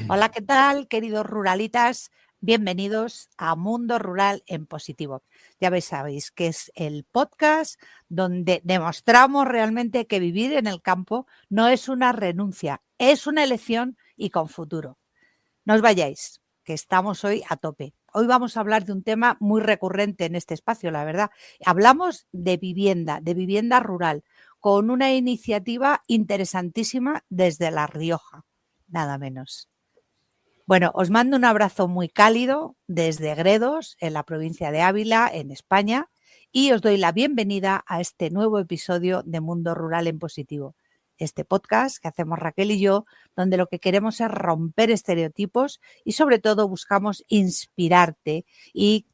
Hola, ¿qué tal, queridos ruralitas? Bienvenidos a Mundo Rural en Positivo. Ya sabéis que es el podcast donde demostramos realmente que vivir en el campo no es una renuncia, es una elección y con futuro. No os vayáis, que estamos hoy a tope. Hoy vamos a hablar de un tema muy recurrente en este espacio, la verdad. Hablamos de vivienda rural, con una iniciativa interesantísima desde La Rioja, nada menos. Bueno, os mando un abrazo muy cálido desde Gredos, en la provincia de Ávila, en España, y os doy la bienvenida a este nuevo episodio de Mundo Rural en Positivo. Este podcast que hacemos Raquel y yo, donde lo que queremos es romper estereotipos y sobre todo buscamos inspirarte y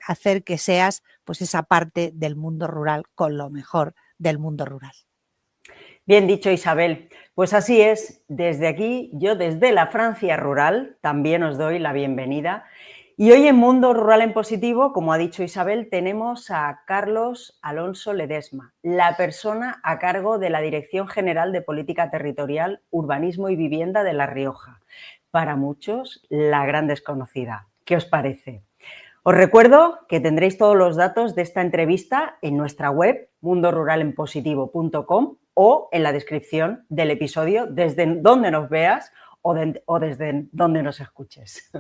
hacer que seas pues esa parte del mundo rural con lo mejor del mundo rural. Bien dicho, Isabel. Pues así es, desde aquí, yo desde la Francia rural, también os doy la bienvenida. Y hoy en Mundo Rural en Positivo, como ha dicho Isabel, tenemos a Carlos Alonso Ledesma, la persona a cargo de la Dirección General de Política Territorial, Urbanismo y Vivienda de La Rioja. Para muchos, la gran desconocida. ¿Qué os parece? Os recuerdo que tendréis todos los datos de esta entrevista en nuestra web, mundoruralenpositivo.com, o en la descripción del episodio, desde donde nos veas o desde donde nos escuches.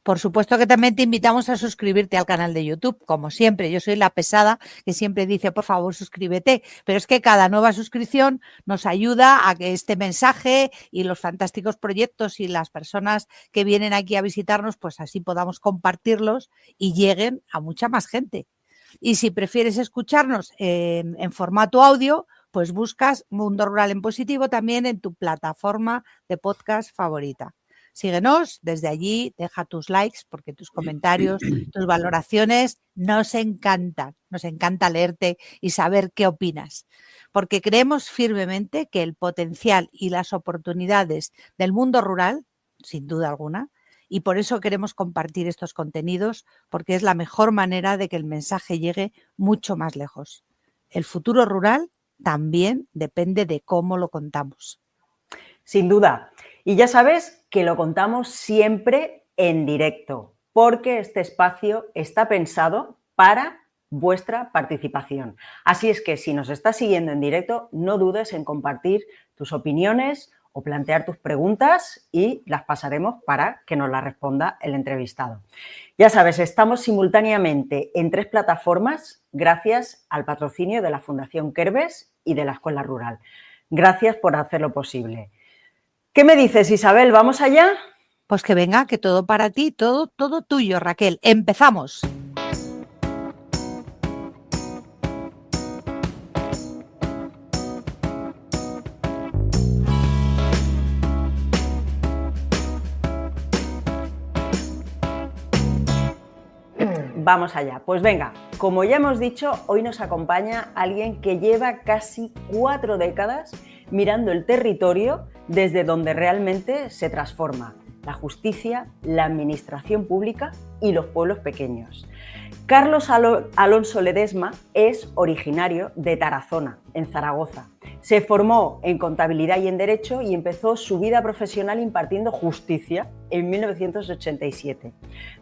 Por supuesto que también te invitamos a suscribirte al canal de YouTube, como siempre. Yo soy la pesada que siempre dice, por favor, suscríbete. Pero es que cada nueva suscripción nos ayuda a que este mensaje y los fantásticos proyectos y las personas que vienen aquí a visitarnos, pues así podamos compartirlos y lleguen a mucha más gente. Y si prefieres escucharnos en formato audio, pues buscas Mundo Rural en Positivo también en tu plataforma de podcast favorita. Síguenos desde allí, deja tus likes porque tus comentarios, tus valoraciones nos encanta leerte y saber qué opinas, porque creemos firmemente que el potencial y las oportunidades del mundo rural, sin duda alguna, y por eso queremos compartir estos contenidos, porque es la mejor manera de que el mensaje llegue mucho más lejos. El futuro rural también depende de cómo lo contamos. Sin duda. Y ya sabes que lo contamos siempre en directo, porque este espacio está pensado para vuestra participación. Así es que si nos estás siguiendo en directo, no dudes en compartir tus opiniones o plantear tus preguntas y las pasaremos para que nos las responda el entrevistado. Ya sabes, estamos simultáneamente en 3 plataformas gracias al patrocinio de la Fundación Kerbes y de la Escuela Rural. Gracias por hacerlo posible. ¿Qué me dices, Isabel? ¿Vamos allá? Pues que venga, que todo para ti, todo tuyo, Raquel. ¡Empezamos! Vamos allá. Pues venga, como ya hemos dicho, hoy nos acompaña alguien que lleva casi 4 décadas mirando el territorio desde donde realmente se transforma la justicia, la administración pública y los pueblos pequeños. Carlos Alonso Ledesma es originario de Tarazona, en Zaragoza. Se formó en contabilidad y en derecho y empezó su vida profesional impartiendo justicia en 1987.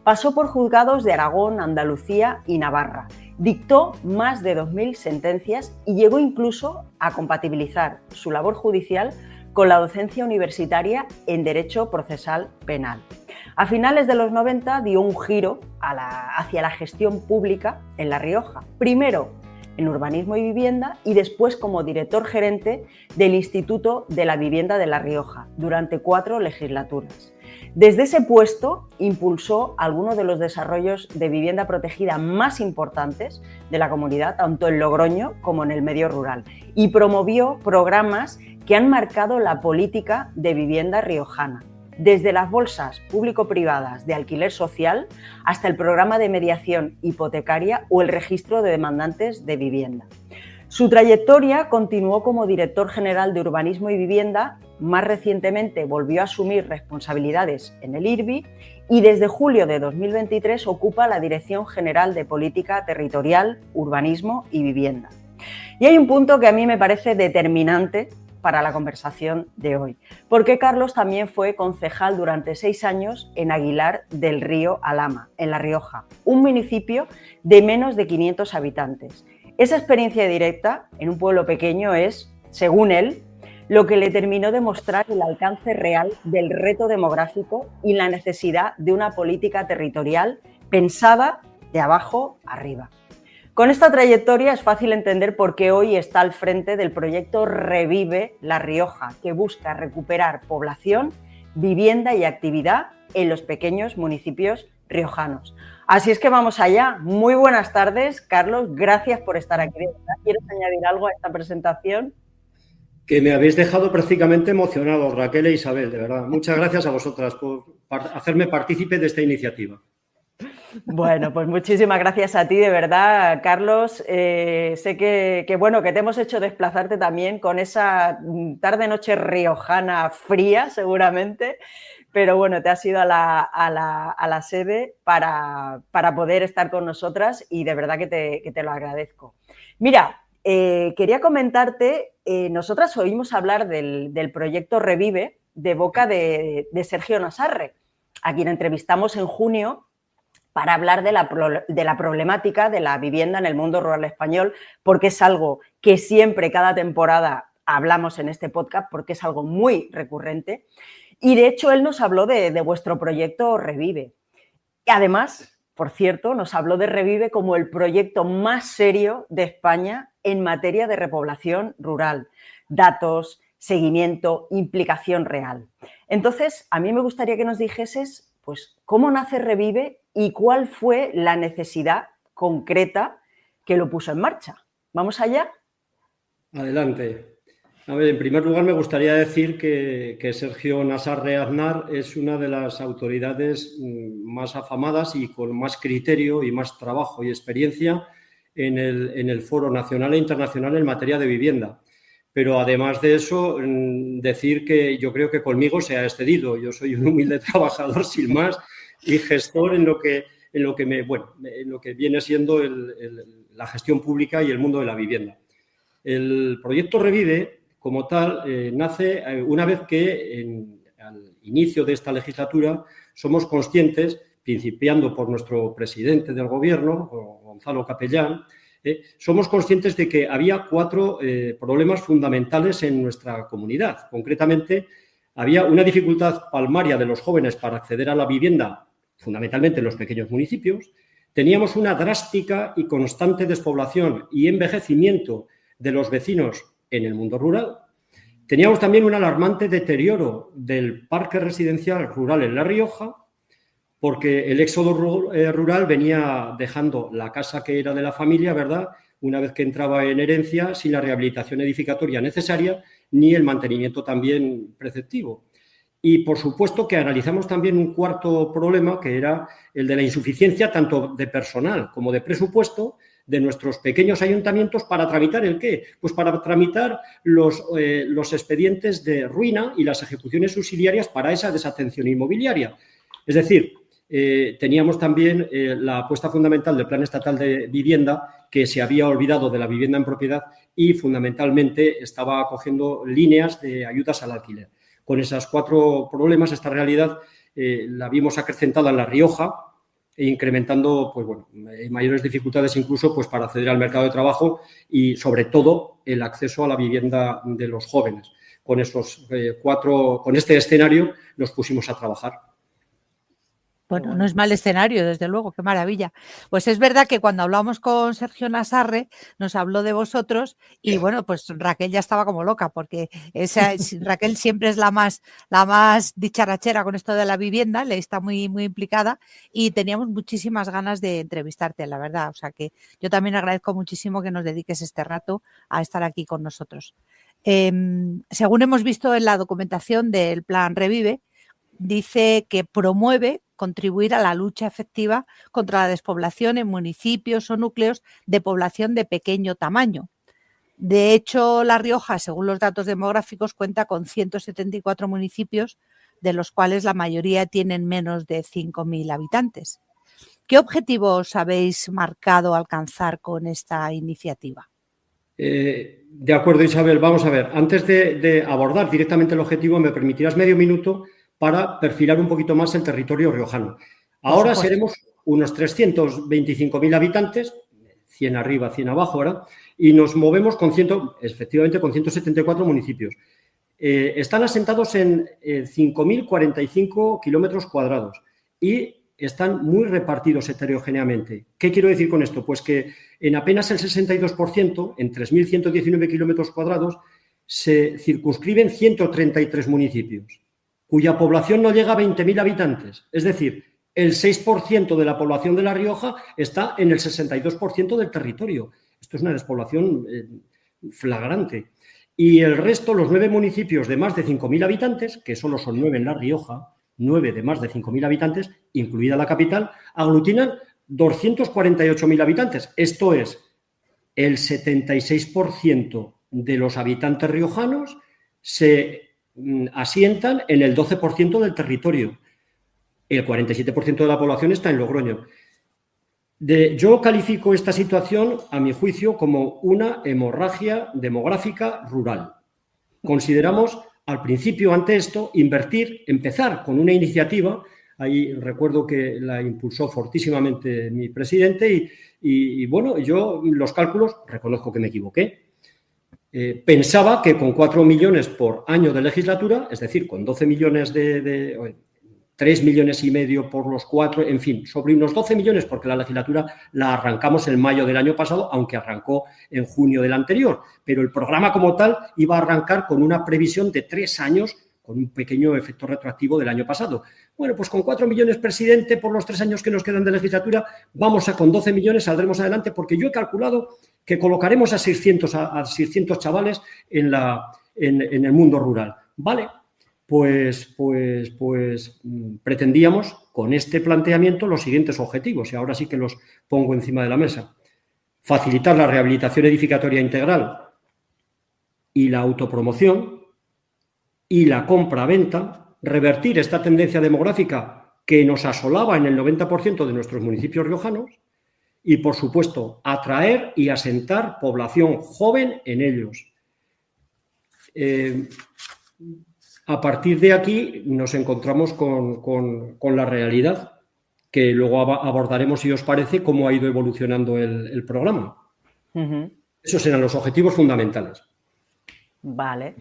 Pasó por juzgados de Aragón, Andalucía y Navarra. Dictó más de 2.000 sentencias y llegó incluso a compatibilizar su labor judicial con la docencia universitaria en Derecho Procesal Penal. A finales de los 90 dio un giro hacia la gestión pública en La Rioja, primero en Urbanismo y Vivienda y después como director gerente del Instituto de la Vivienda de La Rioja durante 4 legislaturas. Desde ese puesto impulsó algunos de los desarrollos de vivienda protegida más importantes de la comunidad, tanto en Logroño como en el medio rural, y promovió programas que han marcado la política de vivienda riojana, desde las bolsas público-privadas de alquiler social hasta el programa de mediación hipotecaria o el registro de demandantes de vivienda. Su trayectoria continuó como director general de Urbanismo y Vivienda, más recientemente volvió a asumir responsabilidades en el IRBI y desde julio de 2023 ocupa la Dirección General de Política Territorial, Urbanismo y Vivienda. Y hay un punto que a mí me parece determinante para la conversación de hoy, porque Carlos también fue concejal durante 6 años en Aguilar del Río Alhama, en La Rioja, un municipio de menos de 500 habitantes. Esa experiencia directa en un pueblo pequeño es, según él, lo que le terminó de mostrar el alcance real del reto demográfico y la necesidad de una política territorial pensada de abajo arriba. Con esta trayectoria es fácil entender por qué hoy está al frente del proyecto Revive La Rioja, que busca recuperar población, vivienda y actividad en los pequeños municipios riojanos. Así es que vamos allá. Muy buenas tardes, Carlos. Gracias por estar aquí. ¿Quieres añadir algo a esta presentación? Que me habéis dejado prácticamente emocionado, Raquel e Isabel, de verdad. Muchas gracias a vosotras por hacerme partícipe de esta iniciativa. Bueno, pues muchísimas gracias a ti, de verdad, Carlos. Sé que bueno, que te hemos hecho desplazarte también con esa tarde-noche riojana fría, seguramente, pero bueno, te has ido a la sede para poder estar con nosotras y de verdad que te lo agradezco. Mira, quería comentarte, nosotras oímos hablar del proyecto Revive de boca de Sergio Nasarre, a quien entrevistamos en junio para hablar de la problemática de la vivienda en el mundo rural español, porque es algo que siempre, cada temporada, hablamos en este podcast, porque es algo muy recurrente. Y de hecho, él nos habló de vuestro proyecto Revive. Y además, por cierto, nos habló de Revive como el proyecto más serio de España en materia de repoblación rural. Datos, seguimiento, implicación real. Entonces, a mí me gustaría que nos dijeses, pues, cómo nace Revive y cuál fue la necesidad concreta que lo puso en marcha. ¿Vamos allá? Adelante. A ver, en primer lugar me gustaría decir que Sergio Nasarre Aznar es una de las autoridades más afamadas y con más criterio y más trabajo y experiencia en el foro nacional e internacional en materia de vivienda. Pero además de eso, decir que yo creo que conmigo se ha excedido. Yo soy un humilde trabajador sin más y gestor en lo que viene siendo la gestión pública y el mundo de la vivienda. El proyecto Revive, como tal, nace una vez que al inicio de esta legislatura somos conscientes, principiando por nuestro presidente del Gobierno, Gonzalo Capellán, somos conscientes de que había 4 problemas fundamentales en nuestra comunidad. Concretamente, había una dificultad palmaria de los jóvenes para acceder a la vivienda, fundamentalmente en los pequeños municipios. Teníamos una drástica y constante despoblación y envejecimiento de los vecinos en el mundo rural. Teníamos también un alarmante deterioro del parque residencial rural en La Rioja, porque el éxodo rural venía dejando la casa que era de la familia, ¿verdad?, una vez que entraba en herencia, sin la rehabilitación edificatoria necesaria ni el mantenimiento también preceptivo. Y, por supuesto, que analizamos también un cuarto problema, que era el de la insuficiencia tanto de personal como de presupuesto de nuestros pequeños ayuntamientos para tramitar ¿el qué? Pues para tramitar los expedientes de ruina y las ejecuciones subsidiarias para esa desatención inmobiliaria. Es decir, teníamos también la apuesta fundamental del Plan Estatal de Vivienda, que se había olvidado de la vivienda en propiedad y fundamentalmente estaba acogiendo líneas de ayudas al alquiler. Con esos 4 problemas, esta realidad la vimos acrecentada en La Rioja e incrementando pues, bueno, mayores dificultades incluso pues, para acceder al mercado de trabajo y, sobre todo, el acceso a la vivienda de los jóvenes. Con este escenario nos pusimos a trabajar. Bueno, no es mal escenario, desde luego, qué maravilla. Pues es verdad que cuando hablamos con Sergio Nasarre nos habló de vosotros y bueno, pues Raquel ya estaba como loca porque Raquel siempre es la más dicharachera con esto de la vivienda, le está muy, muy implicada y teníamos muchísimas ganas de entrevistarte, la verdad. O sea que yo también agradezco muchísimo que nos dediques este rato a estar aquí con nosotros. Según hemos visto en la documentación del Plan Revive, dice que promueve contribuir a la lucha efectiva contra la despoblación en municipios o núcleos de población de pequeño tamaño. De hecho, La Rioja, según los datos demográficos, cuenta con 174 municipios, de los cuales la mayoría tienen menos de 5.000 habitantes. ¿Qué objetivos habéis marcado alcanzar con esta iniciativa? De acuerdo, Isabel. Vamos a ver. Antes de abordar directamente el objetivo, me permitirás medio minuto para perfilar un poquito más el territorio riojano. Ahora seremos unos 325.000 habitantes, 100 arriba, 100 abajo, ¿verdad? Y nos movemos efectivamente con 174 municipios. Están asentados en 5.045 kilómetros cuadrados y están muy repartidos heterogéneamente. ¿Qué quiero decir con esto? Pues que en apenas el 62%, en 3.119 kilómetros cuadrados, se circunscriben 133 municipios, cuya población no llega a 20.000 habitantes. Es decir, el 6% de la población de La Rioja está en el 62% del territorio. Esto es una despoblación flagrante. Y el resto, los 9 municipios de más de 5.000 habitantes, que solo son 9 en La Rioja, 9 de más de 5.000 habitantes, incluida la capital, aglutinan 248.000 habitantes. Esto es, el 76% de los habitantes riojanos se asientan en el 12% del territorio. El 47% de la población está en Logroño. Yo califico esta situación, a mi juicio, como una hemorragia demográfica rural. Consideramos, al principio, ante esto, empezar con una iniciativa. Ahí recuerdo que la impulsó fortísimamente mi presidente y bueno, yo los cálculos, reconozco que me equivoqué. Pensaba que con 4 millones por año de legislatura, es decir, con 12 millones 3 millones y medio por los 4, en fin, sobre unos 12 millones, porque la legislatura la arrancamos en mayo del año pasado, aunque arrancó en junio del anterior. Pero el programa como tal iba a arrancar con una previsión de 3 años, con un pequeño efecto retroactivo del año pasado. Bueno, pues con 4 millones, presidente, por los 3 años que nos quedan de legislatura, con 12 millones saldremos adelante, porque yo he calculado que colocaremos a 600 chavales en el mundo rural. Vale. Pues pretendíamos con este planteamiento los siguientes objetivos, y ahora sí que los pongo encima de la mesa. Facilitar la rehabilitación edificatoria integral y la autopromoción y la compra-venta, revertir esta tendencia demográfica que nos asolaba en el 90% de nuestros municipios riojanos y, por supuesto, atraer y asentar población joven en ellos. A partir de aquí nos encontramos con la realidad, que luego abordaremos, si os parece, cómo ha ido evolucionando el programa. Esos eran los objetivos fundamentales. Vale.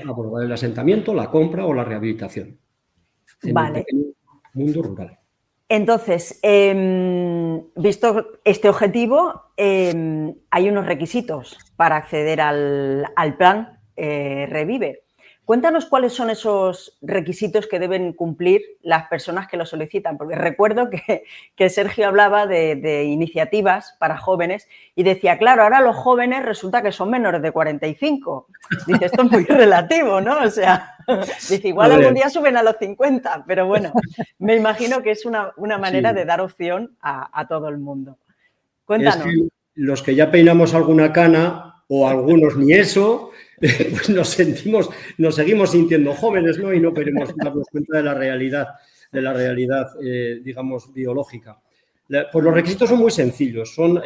Abordar el asentamiento, la compra o la rehabilitación en el pequeño mundo rural. Entonces, visto este objetivo, hay unos requisitos para acceder al plan Revive. Cuéntanos cuáles son esos requisitos que deben cumplir las personas que lo solicitan, porque recuerdo que Sergio hablaba de iniciativas para jóvenes y decía, claro, ahora los jóvenes resulta que son menores de 45. Dice, esto es muy relativo, ¿no? O sea, dice, igual algún día suben a los 50, pero bueno, me imagino que es una manera de dar opción a todo el mundo. Cuéntanos. Es que los que ya peinamos alguna cana, o algunos ni eso, pues nos seguimos sintiendo jóvenes, ¿no? Y no queremos darnos cuenta de la realidad, digamos, biológica. Pues los requisitos son muy sencillos, son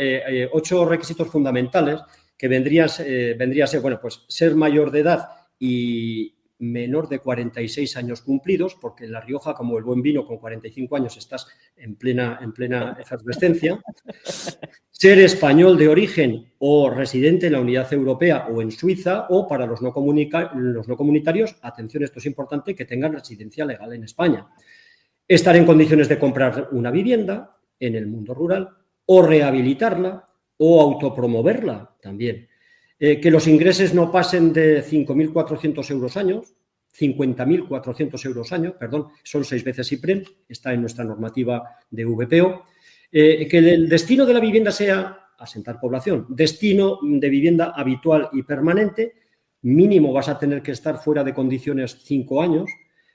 8 requisitos fundamentales que vendría a ser, bueno, pues ser mayor de edad y menor de 46 años cumplidos, porque en La Rioja, como el buen vino, con 45 años estás en plena efervescencia. Ser español de origen o residente en la Unidad Europea o en Suiza, o para los no comunitarios, atención, esto es importante, que tengan residencia legal en España. Estar en condiciones de comprar una vivienda en el mundo rural o rehabilitarla o autopromoverla también. Que los ingresos no pasen de 5.400 euros años, 50.400 euros año, perdón, son 6 veces IPREM, está en nuestra normativa de VPO. Que el destino de la vivienda sea asentar población, destino de vivienda habitual y permanente, mínimo vas a tener que estar fuera de condiciones 5 años,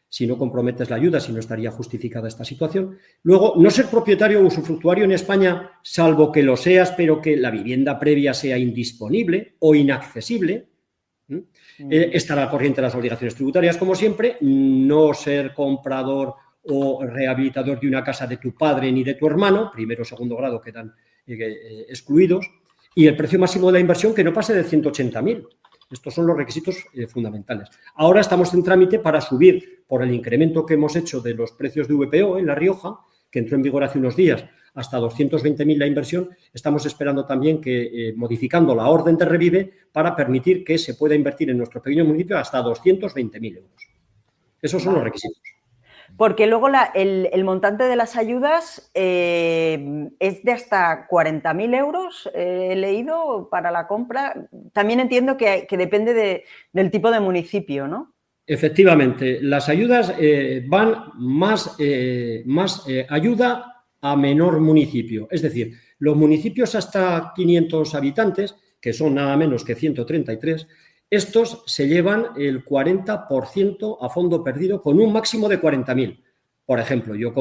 si no comprometes la ayuda, si no estaría justificada esta situación. Luego, no ser propietario o usufructuario en España, salvo que lo seas, pero que la vivienda previa sea indisponible o inaccesible. Estar al corriente de las obligaciones tributarias, como siempre. No ser comprador o rehabilitador de una casa de tu padre ni de tu hermano, primero o segundo grado quedan excluidos. y el precio máximo de la inversión que no pase de 180.000. Estos son los requisitos fundamentales. Ahora estamos en trámite para subir, por el incremento que hemos hecho de los precios de VPO en La Rioja, que entró en vigor hace unos días, hasta 220.000 la inversión. Estamos esperando también que, modificando la orden de Revive, para permitir que se pueda invertir en nuestro pequeño municipio hasta 220.000 euros. Esos son los requisitos. Porque luego el montante de las ayudas es de hasta 40.000 euros, he leído, para la compra. También entiendo que depende del tipo de municipio, ¿no? Efectivamente, las ayudas van más ayuda a menor municipio. Es decir, los municipios hasta 500 habitantes, que son nada menos que 133, estos se llevan el 40% a fondo perdido con un máximo de 40.000. Por ejemplo, yo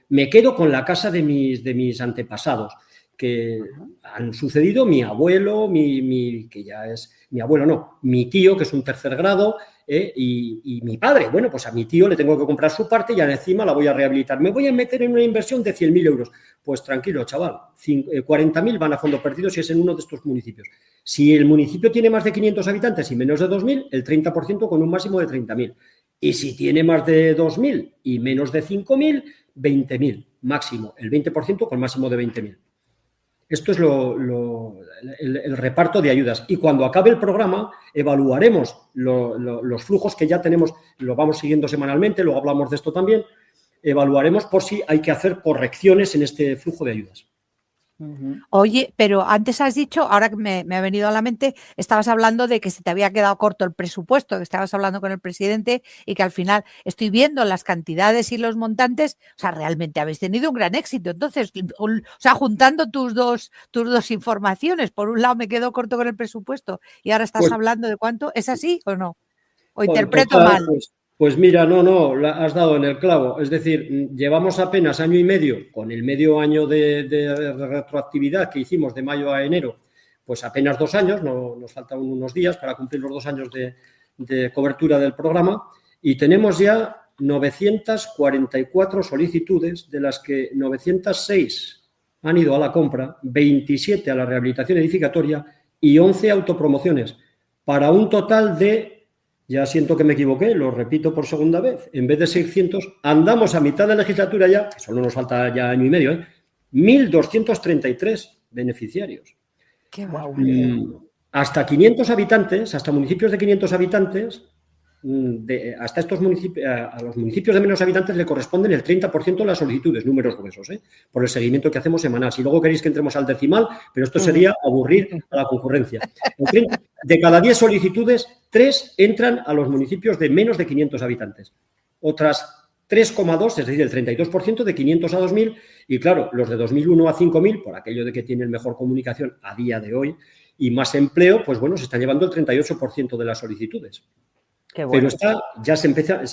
me quedo con la casa de mis antepasados, que han sucedido mi abuelo, que ya es mi abuelo, no, mi tío, que es un tercer grado, y mi padre. Bueno, pues a mi tío le tengo que comprar su parte y encima la voy a rehabilitar. Me voy a meter en una inversión de 100.000 euros. Pues tranquilo, chaval, 40.000 van a fondo perdido si es en uno de estos municipios. Si el municipio tiene más de 500 habitantes y menos de 2.000, el 30% con un máximo de 30.000. Y si tiene más de 2.000 y menos de 5.000, 20.000 máximo, el 20% con máximo de 20.000. Esto es el reparto de ayudas. Y cuando acabe el programa, evaluaremos los flujos que ya tenemos, lo vamos siguiendo semanalmente, luego hablamos de esto también, evaluaremos por si hay que hacer correcciones en este flujo de ayudas. Oye, pero antes has dicho, ahora que me ha venido a la mente, estabas hablando de que se te había quedado corto el presupuesto, que estabas hablando con el presidente y que al final estoy viendo las cantidades y los montantes, o sea, realmente habéis tenido un gran éxito. Entonces, o sea, juntando tus dos informaciones, por un lado me quedo corto con el presupuesto y ahora estás hablando de cuánto, ¿es así o no? ¿O interpreto mal? Pues mira, no, has dado en el clavo. Es decir, llevamos apenas año y medio, con el medio año de retroactividad que hicimos de mayo a enero, pues apenas 2 años, nos faltan unos días para cumplir los 2 años de cobertura del programa, y tenemos ya 944 solicitudes, de las que 906 han ido a la compra, 27 a la rehabilitación edificatoria y 11 autopromociones, para un total de... Ya siento que me equivoqué, lo repito por segunda vez. En vez de 600, andamos a mitad de legislatura ya, que solo nos falta ya año y medio, 1.233 beneficiarios. ¡Qué guau! Hasta 500 habitantes, hasta municipios de 500 habitantes, hasta estos municipios, a los municipios de menos habitantes le corresponden el 30% de las solicitudes, números gruesos, por el seguimiento que hacemos semanal. Si luego queréis que entremos al decimal, pero esto sería aburrir a la concurrencia. De cada 10 solicitudes, 3 entran a los municipios de menos de 500 habitantes. Otras 3,2, es decir, el 32% de 500 a 2.000. Y claro, los de 2.001 a 5.000, por aquello de que tienen mejor comunicación a día de hoy y más empleo, pues bueno, se están llevando el 38% de las solicitudes. Qué bueno. Pero ya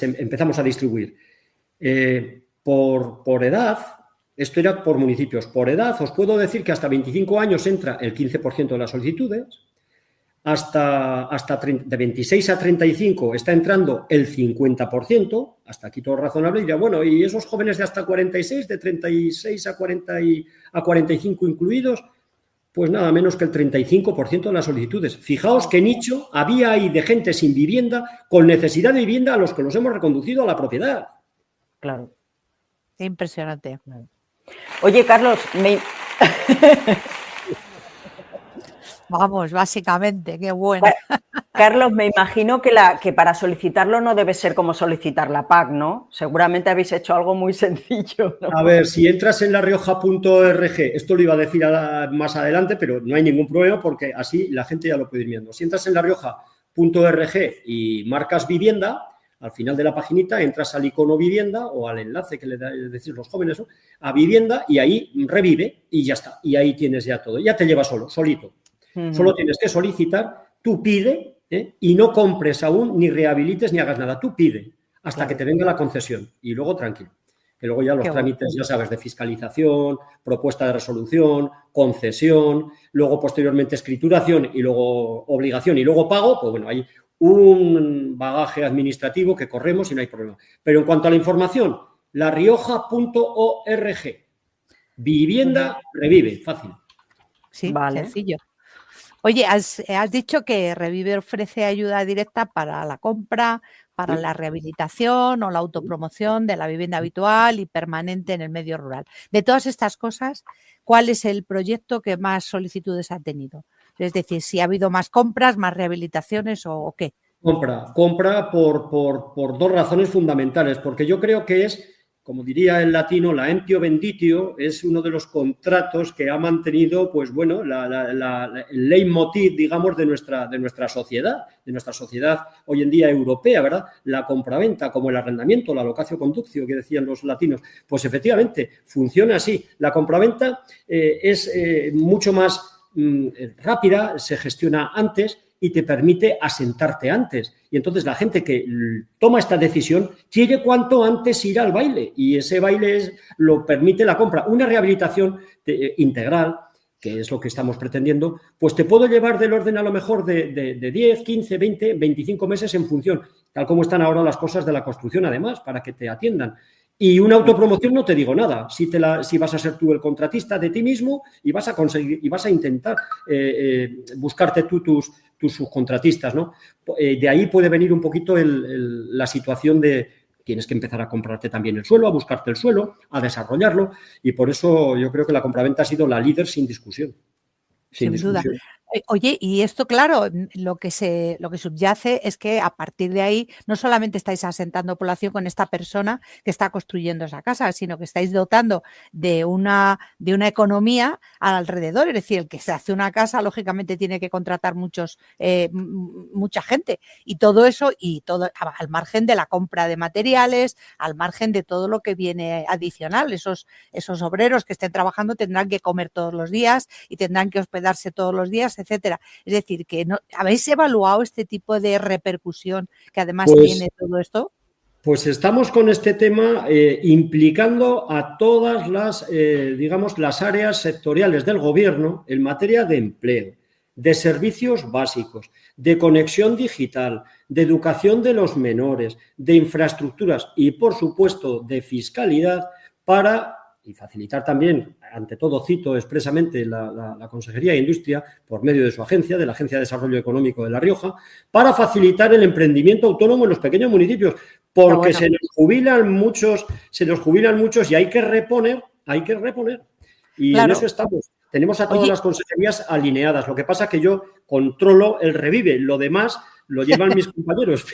empezamos a distribuir. Por edad, esto era por municipios. Por edad, os puedo decir que hasta 25 años entra el 15% de las solicitudes. De 26 a 35 está entrando el 50%, hasta aquí todo razonable. Y dirá, bueno, ¿y esos jóvenes de hasta 46, de 36 a 45 incluidos? Pues nada menos que el 35% de las solicitudes. Fijaos qué nicho había ahí de gente sin vivienda, con necesidad de vivienda, a los que los hemos reconducido a la propiedad. Claro. Qué impresionante. Oye, Carlos, Vamos, básicamente, qué bueno. Carlos, me imagino que para solicitarlo no debe ser como solicitar la PAC, ¿no? Seguramente habéis hecho algo muy sencillo, ¿no? A ver, si entras en larioja.org, esto lo iba a decir más adelante, pero no hay ningún problema porque así la gente ya lo puede ir viendo. Si entras en larioja.org y marcas vivienda, al final de la paginita entras al icono vivienda o al enlace que le decís los jóvenes, ¿no?, a vivienda, y ahí revive y ya está. Y ahí tienes ya todo. Ya te lleva solito. Solo tienes que solicitar, tú pide, y no compres aún, ni rehabilites, ni hagas nada. Tú pide hasta que te venga la concesión y luego tranquilo. Que luego ya los trámites, ya sabes, de fiscalización, propuesta de resolución, concesión, luego posteriormente escrituración y luego obligación y luego pago, pues bueno, hay un bagaje administrativo que corremos y no hay problema. Pero en cuanto a la información, larioja.org, vivienda revive, fácil. Sí, vale. Sencillo. Oye, has dicho que Revive ofrece ayuda directa para la compra, para Sí. la rehabilitación o la autopromoción de la vivienda habitual y permanente en el medio rural. De todas estas cosas, ¿cuál es el proyecto que más solicitudes ha tenido? Es decir, si ha habido más compras, más rehabilitaciones o qué. Compra por dos razones fundamentales, porque yo creo que es, como diría el latino, la emptio venditio, es uno de los contratos que ha mantenido, pues bueno, el leitmotiv, digamos, de nuestra sociedad hoy en día europea, ¿verdad? La compraventa, como el arrendamiento, la locatio conductio, que decían los latinos, pues efectivamente funciona así. La compraventa es mucho más rápida, se gestiona antes y te permite asentarte antes. Y entonces la gente que toma esta decisión quiere cuanto antes ir al baile y ese baile lo permite la compra. Una rehabilitación integral, que es lo que estamos pretendiendo, pues te puedo llevar del orden a lo mejor de 10, 15, 20, 25 meses en función, tal como están ahora las cosas de la construcción además, para que te atiendan. Y una autopromoción no te digo nada, si vas a ser tú el contratista de ti mismo y vas a conseguir y vas a intentar buscarte tú tus subcontratistas, ¿no? De ahí puede venir un poquito la situación de tienes que empezar a comprarte también el suelo, a buscarte el suelo, a desarrollarlo y por eso yo creo que la compraventa ha sido la líder sin discusión. Sin duda. Oye, y esto, claro, lo que subyace es que a partir de ahí no solamente estáis asentando población con esta persona que está construyendo esa casa, sino que estáis dotando de una economía alrededor. Es decir, el que se hace una casa, lógicamente, tiene que contratar mucha gente. Y todo eso, al margen de la compra de materiales, al margen de todo lo que viene adicional. Esos obreros que estén trabajando tendrán que comer todos los días y tendrán que hospedarse todos los días, etcétera. Es decir, que no, ¿habéis evaluado este tipo de repercusión que además tiene todo esto? Pues estamos con este tema implicando a todas digamos, las áreas sectoriales del gobierno en materia de empleo, de servicios básicos, de conexión digital, de educación de los menores, de infraestructuras y, por supuesto, de fiscalidad y facilitar también, ante todo cito expresamente la Consejería de Industria, por medio de su agencia, de la Agencia de Desarrollo Económico de La Rioja, para facilitar el emprendimiento autónomo en los pequeños municipios, porque se nos jubilan muchos y hay que reponer. Y claro, en eso estamos. Tenemos a todas las consejerías alineadas. Lo que pasa es que yo controlo el Revive, lo demás lo llevan mis compañeros,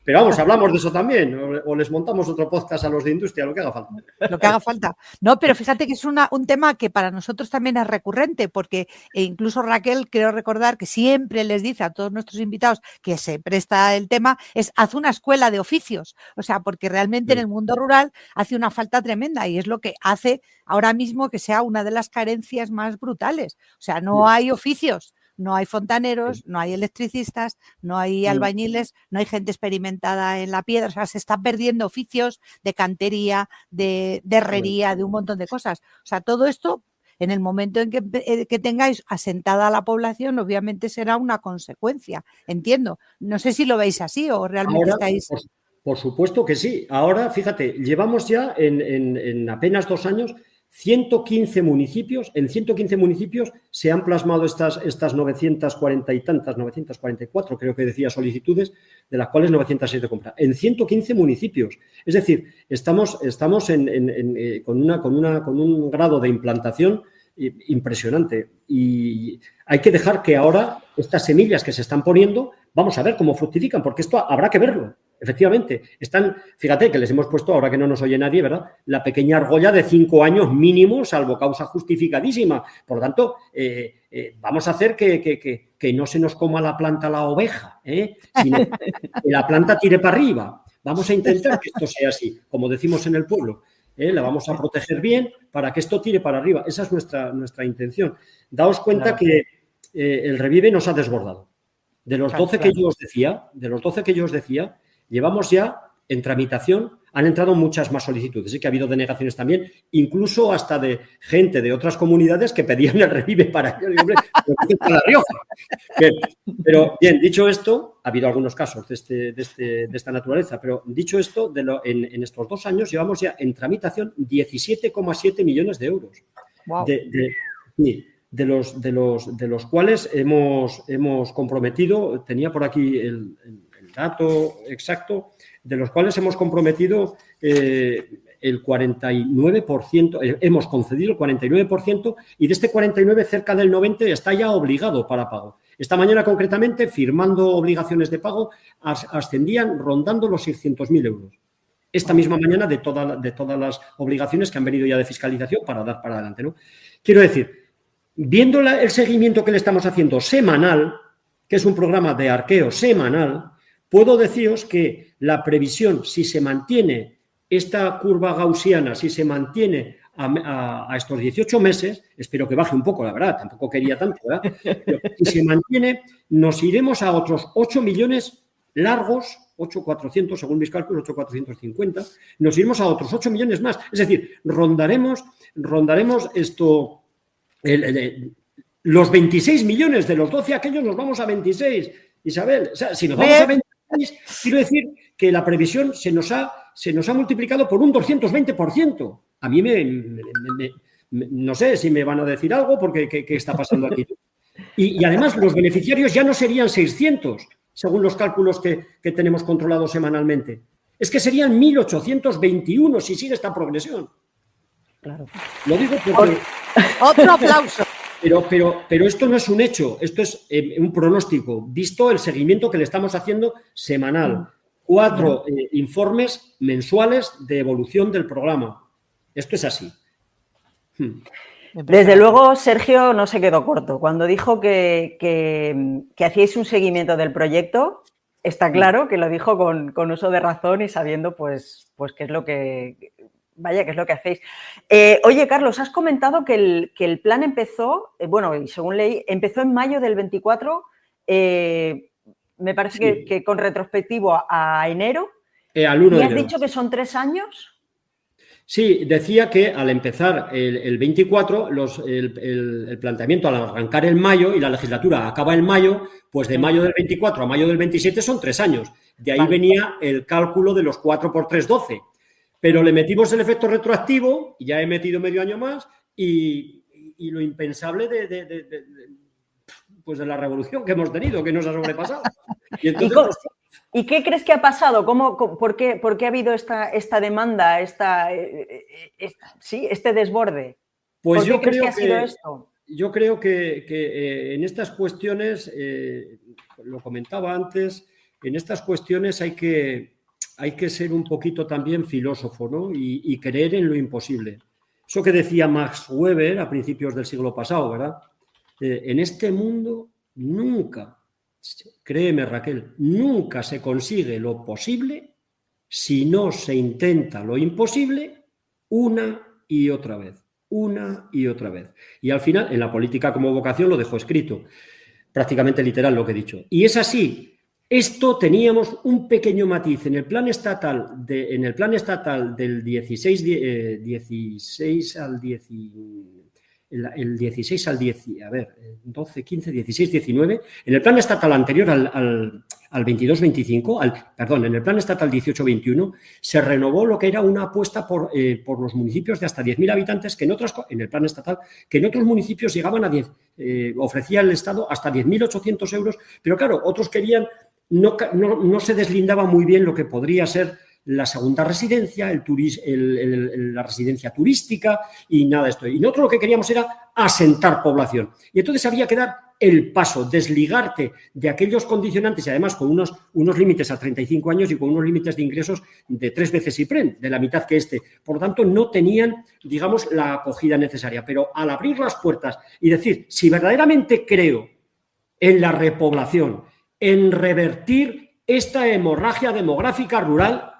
pero vamos, hablamos de eso también, o les montamos otro podcast a los de industria, lo que haga falta. Lo que haga falta. No, pero fíjate que es un tema que para nosotros también es recurrente, porque incluso Raquel, creo recordar que siempre les dice a todos nuestros invitados que se presta el tema, haz una escuela de oficios. O sea, porque realmente en el mundo rural hace una falta tremenda y es lo que hace ahora mismo que sea una de las carencias más brutales. O sea, no hay oficios. No hay fontaneros, no hay electricistas, no hay albañiles, no hay gente experimentada en la piedra. O sea, se están perdiendo oficios de cantería, de herrería, de un montón de cosas. O sea, todo esto, en el momento en que tengáis asentada la población, obviamente será una consecuencia. Entiendo. No sé si lo veis así o realmente estáis... Por supuesto que sí. Ahora, fíjate, llevamos ya en apenas 2 años 115 municipios, en 115 municipios se han plasmado estas 940 y tantas, 944 creo que decía solicitudes, de las cuales 906 de compra, en 115 municipios. Es decir, estamos con un grado de implantación impresionante y hay que dejar que ahora estas semillas que se están poniendo, vamos a ver cómo fructifican, porque esto habrá que verlo. Efectivamente, fíjate que les hemos puesto, ahora que no nos oye nadie, ¿verdad?, la pequeña argolla de 5 años mínimo, salvo causa justificadísima. Por lo tanto, vamos a hacer que no se nos coma la planta la oveja, sino que la planta tire para arriba. Vamos a intentar que esto sea así, como decimos en el pueblo. La vamos a proteger bien para que esto tire para arriba. Esa es nuestra intención. Daos cuenta que el Revive nos ha desbordado. De los 12 que yo os decía, llevamos ya en tramitación, han entrado muchas más solicitudes, que ha habido denegaciones también, incluso hasta de gente de otras comunidades que pedían el Revive para La Rioja. Bien, pero bien, dicho esto, ha habido algunos casos de esta naturaleza, pero dicho esto, en estos 2 años llevamos ya en tramitación 17,7 millones de euros. Wow. de los cuales hemos comprometido, tenía por aquí el dato exacto, de los cuales hemos comprometido el 49%, hemos concedido el 49%, y de este 49% cerca del 90% está ya obligado para pago. Esta mañana, concretamente, firmando obligaciones de pago, ascendían rondando los 600.000 euros. Esta misma mañana, de todas las obligaciones que han venido ya de fiscalización para dar para adelante, ¿no? Quiero decir, viendo el seguimiento que le estamos haciendo semanal, que es un programa de arqueo semanal, puedo deciros que la previsión, si se mantiene esta curva gaussiana, si se mantiene a estos 18 meses, espero que baje un poco, la verdad, tampoco quería tanto, ¿verdad? Pero si se mantiene, nos iremos a otros 8 millones largos, 8.400, según mis cálculos, 8.450, nos iremos a otros 8 millones más. Es decir, rondaremos esto, los 26 millones de los 12 aquellos, nos vamos a 26, Isabel. O sea, si nos vamos a 26, quiero decir que la previsión se nos ha multiplicado por un 220%. A mí no sé si me van a decir algo porque ¿qué está pasando aquí? Y además los beneficiarios ya no serían 600, según los cálculos que tenemos controlados semanalmente. Es que serían 1.821 si sigue esta progresión. Claro. Lo digo porque... Otro aplauso. Pero esto no es un hecho, esto es un pronóstico, visto el seguimiento que le estamos haciendo semanal. 4 informes mensuales de evolución del programa. Esto es así. Desde luego, Sergio no se quedó corto. Cuando dijo que hacíais un seguimiento del proyecto, está claro que lo dijo con uso de razón y sabiendo pues qué es lo que... Vaya, que es lo que hacéis. Oye, Carlos, has comentado que el plan empezó, y según leí, empezó en mayo del 24, me parece que con retrospectivo a enero. Al 1 de ¿Y has enero. dicho que son 3 años? Sí, decía que al empezar el 24, el planteamiento al arrancar en mayo y la legislatura acaba en mayo, pues de mayo del 24 a mayo del 27 son 3 años. De ahí venía el cálculo de los 4 por 3, 12. Pero le metimos el efecto retroactivo, y ya he metido medio año más, y lo impensable pues de la revolución que hemos tenido, que nos ha sobrepasado. Y entonces, ¿Y qué crees que ha pasado? ¿Por qué ha habido esta demanda, este desborde? Pues ¿Por qué crees que ha sido esto? Yo creo que en estas cuestiones, lo comentaba antes, en estas cuestiones hay que ser un poquito también filósofo, ¿no? Y creer en lo imposible. Eso que decía Max Weber a principios del siglo pasado, ¿verdad? En este mundo nunca, créeme Raquel, nunca se consigue lo posible si no se intenta lo imposible una y otra vez. Una y otra vez. Y al final, en la política como vocación lo dejo escrito, prácticamente literal lo que he dicho. Y es así. Esto teníamos un pequeño matiz en el plan estatal del 16 al 10, el 16 al 10, a ver, 12, 15, 16, 19, en el plan estatal anterior al 22-25, en el plan estatal 18-21, se renovó lo que era una apuesta por los municipios de hasta 10.000 habitantes, que en el plan estatal, que en otros municipios llegaban a 10, ofrecía el Estado hasta 10.800 euros, pero claro, otros querían... No se deslindaba muy bien lo que podría ser la segunda residencia, la residencia turística y nada de esto. Y nosotros lo que queríamos era asentar población. Y entonces había que dar el paso, desligarte de aquellos condicionantes y además con unos límites a 35 años y con unos límites de ingresos de 3 veces IPREN, de la mitad que este. Por lo tanto, no tenían, digamos, la acogida necesaria. Pero al abrir las puertas y decir, si verdaderamente creo en la repoblación, en revertir esta hemorragia demográfica rural,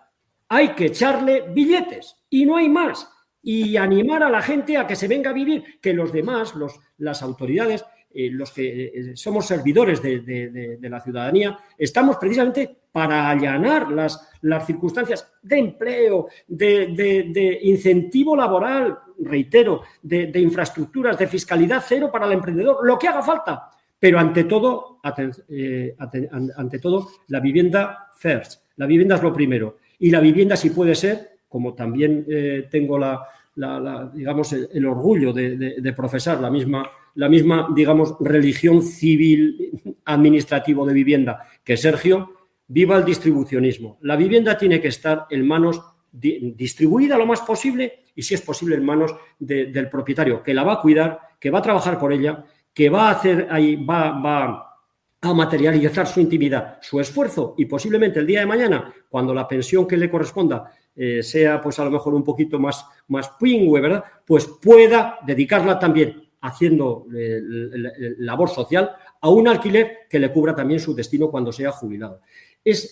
hay que echarle billetes y no hay más. Y animar a la gente a que se venga a vivir, que los demás, las autoridades, los que somos servidores de la ciudadanía, estamos precisamente para allanar las circunstancias de empleo, de incentivo laboral, reitero, de infraestructuras, de fiscalidad cero para el emprendedor, lo que haga falta. Pero ante todo, la vivienda first. La vivienda es lo primero. Y la vivienda, si puede ser, como también tengo la digamos, el orgullo de profesar la misma, digamos, religión civil administrativo de vivienda que Sergio. Viva el distribucionismo. La vivienda tiene que estar en manos distribuida lo más posible y, si es posible, en manos del propietario, que la va a cuidar, que va a trabajar por ella, que va a hacer ahí, va a materializar su intimidad, su esfuerzo, y posiblemente el día de mañana, cuando la pensión que le corresponda sea, pues a lo mejor un poquito más pingüe, ¿verdad? Pues pueda dedicarla también haciendo labor social a un alquiler que le cubra también su destino cuando sea jubilado.